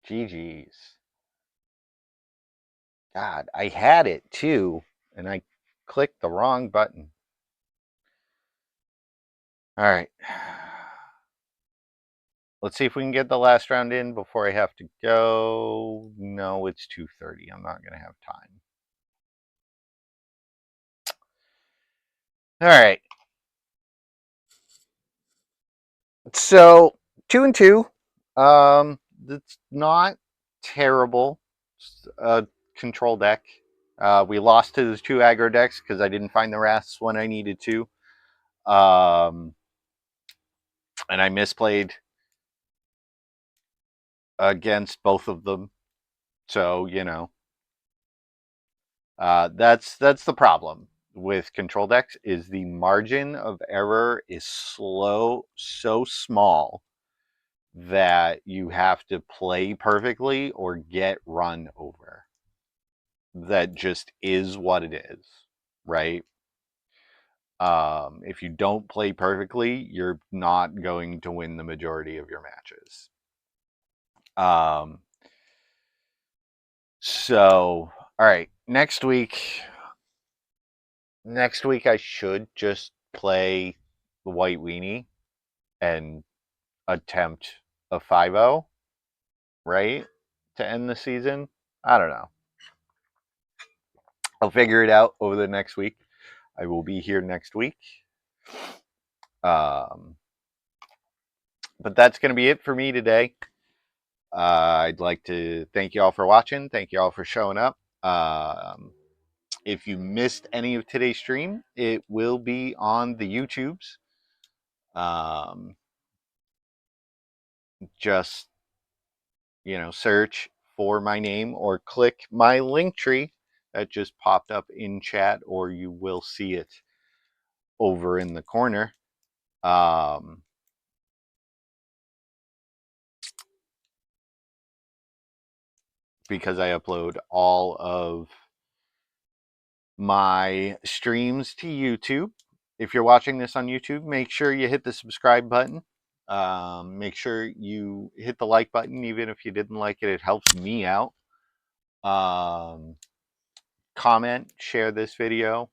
GG's. God, I had it too, and I clicked the wrong button. All right. Let's see if we can get the last round in before I have to go. No, it's 2:30. I'm not going to have time. All right. So 2 and 2. It's not terrible. Control deck. We lost to the 2 aggro decks because I didn't find the wraths when I needed to. And I misplayed against both of them. So, that's the problem with control decks is the margin of error is so small that you have to play perfectly or get run over. That just is what it is, right? If you don't play perfectly, you're not going to win the majority of your matches. So, all right, next week next week I should just play the White Weenie and attempt a 5-0, right? To end the season. I don't know. I'll figure it out over the next week. I will be here next week. Um, but that's going to be it for me today. I'd like to thank you all for watching. Thank you all for showing up. If you missed any of today's stream, it will be on the YouTubes. Just, search for my name or click my link tree that just popped up in chat, or you will see it over in the corner. Because I upload all of my streams to YouTube. If you're watching this on YouTube, make sure you hit the subscribe button. Make sure you hit the like button, even if you didn't like it. It helps me out. Comment, share this video,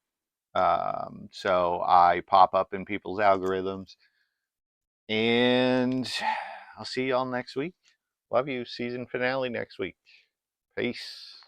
so I pop up in people's algorithms. And I'll see y'all next week. Love you. Season finale next week. Peace.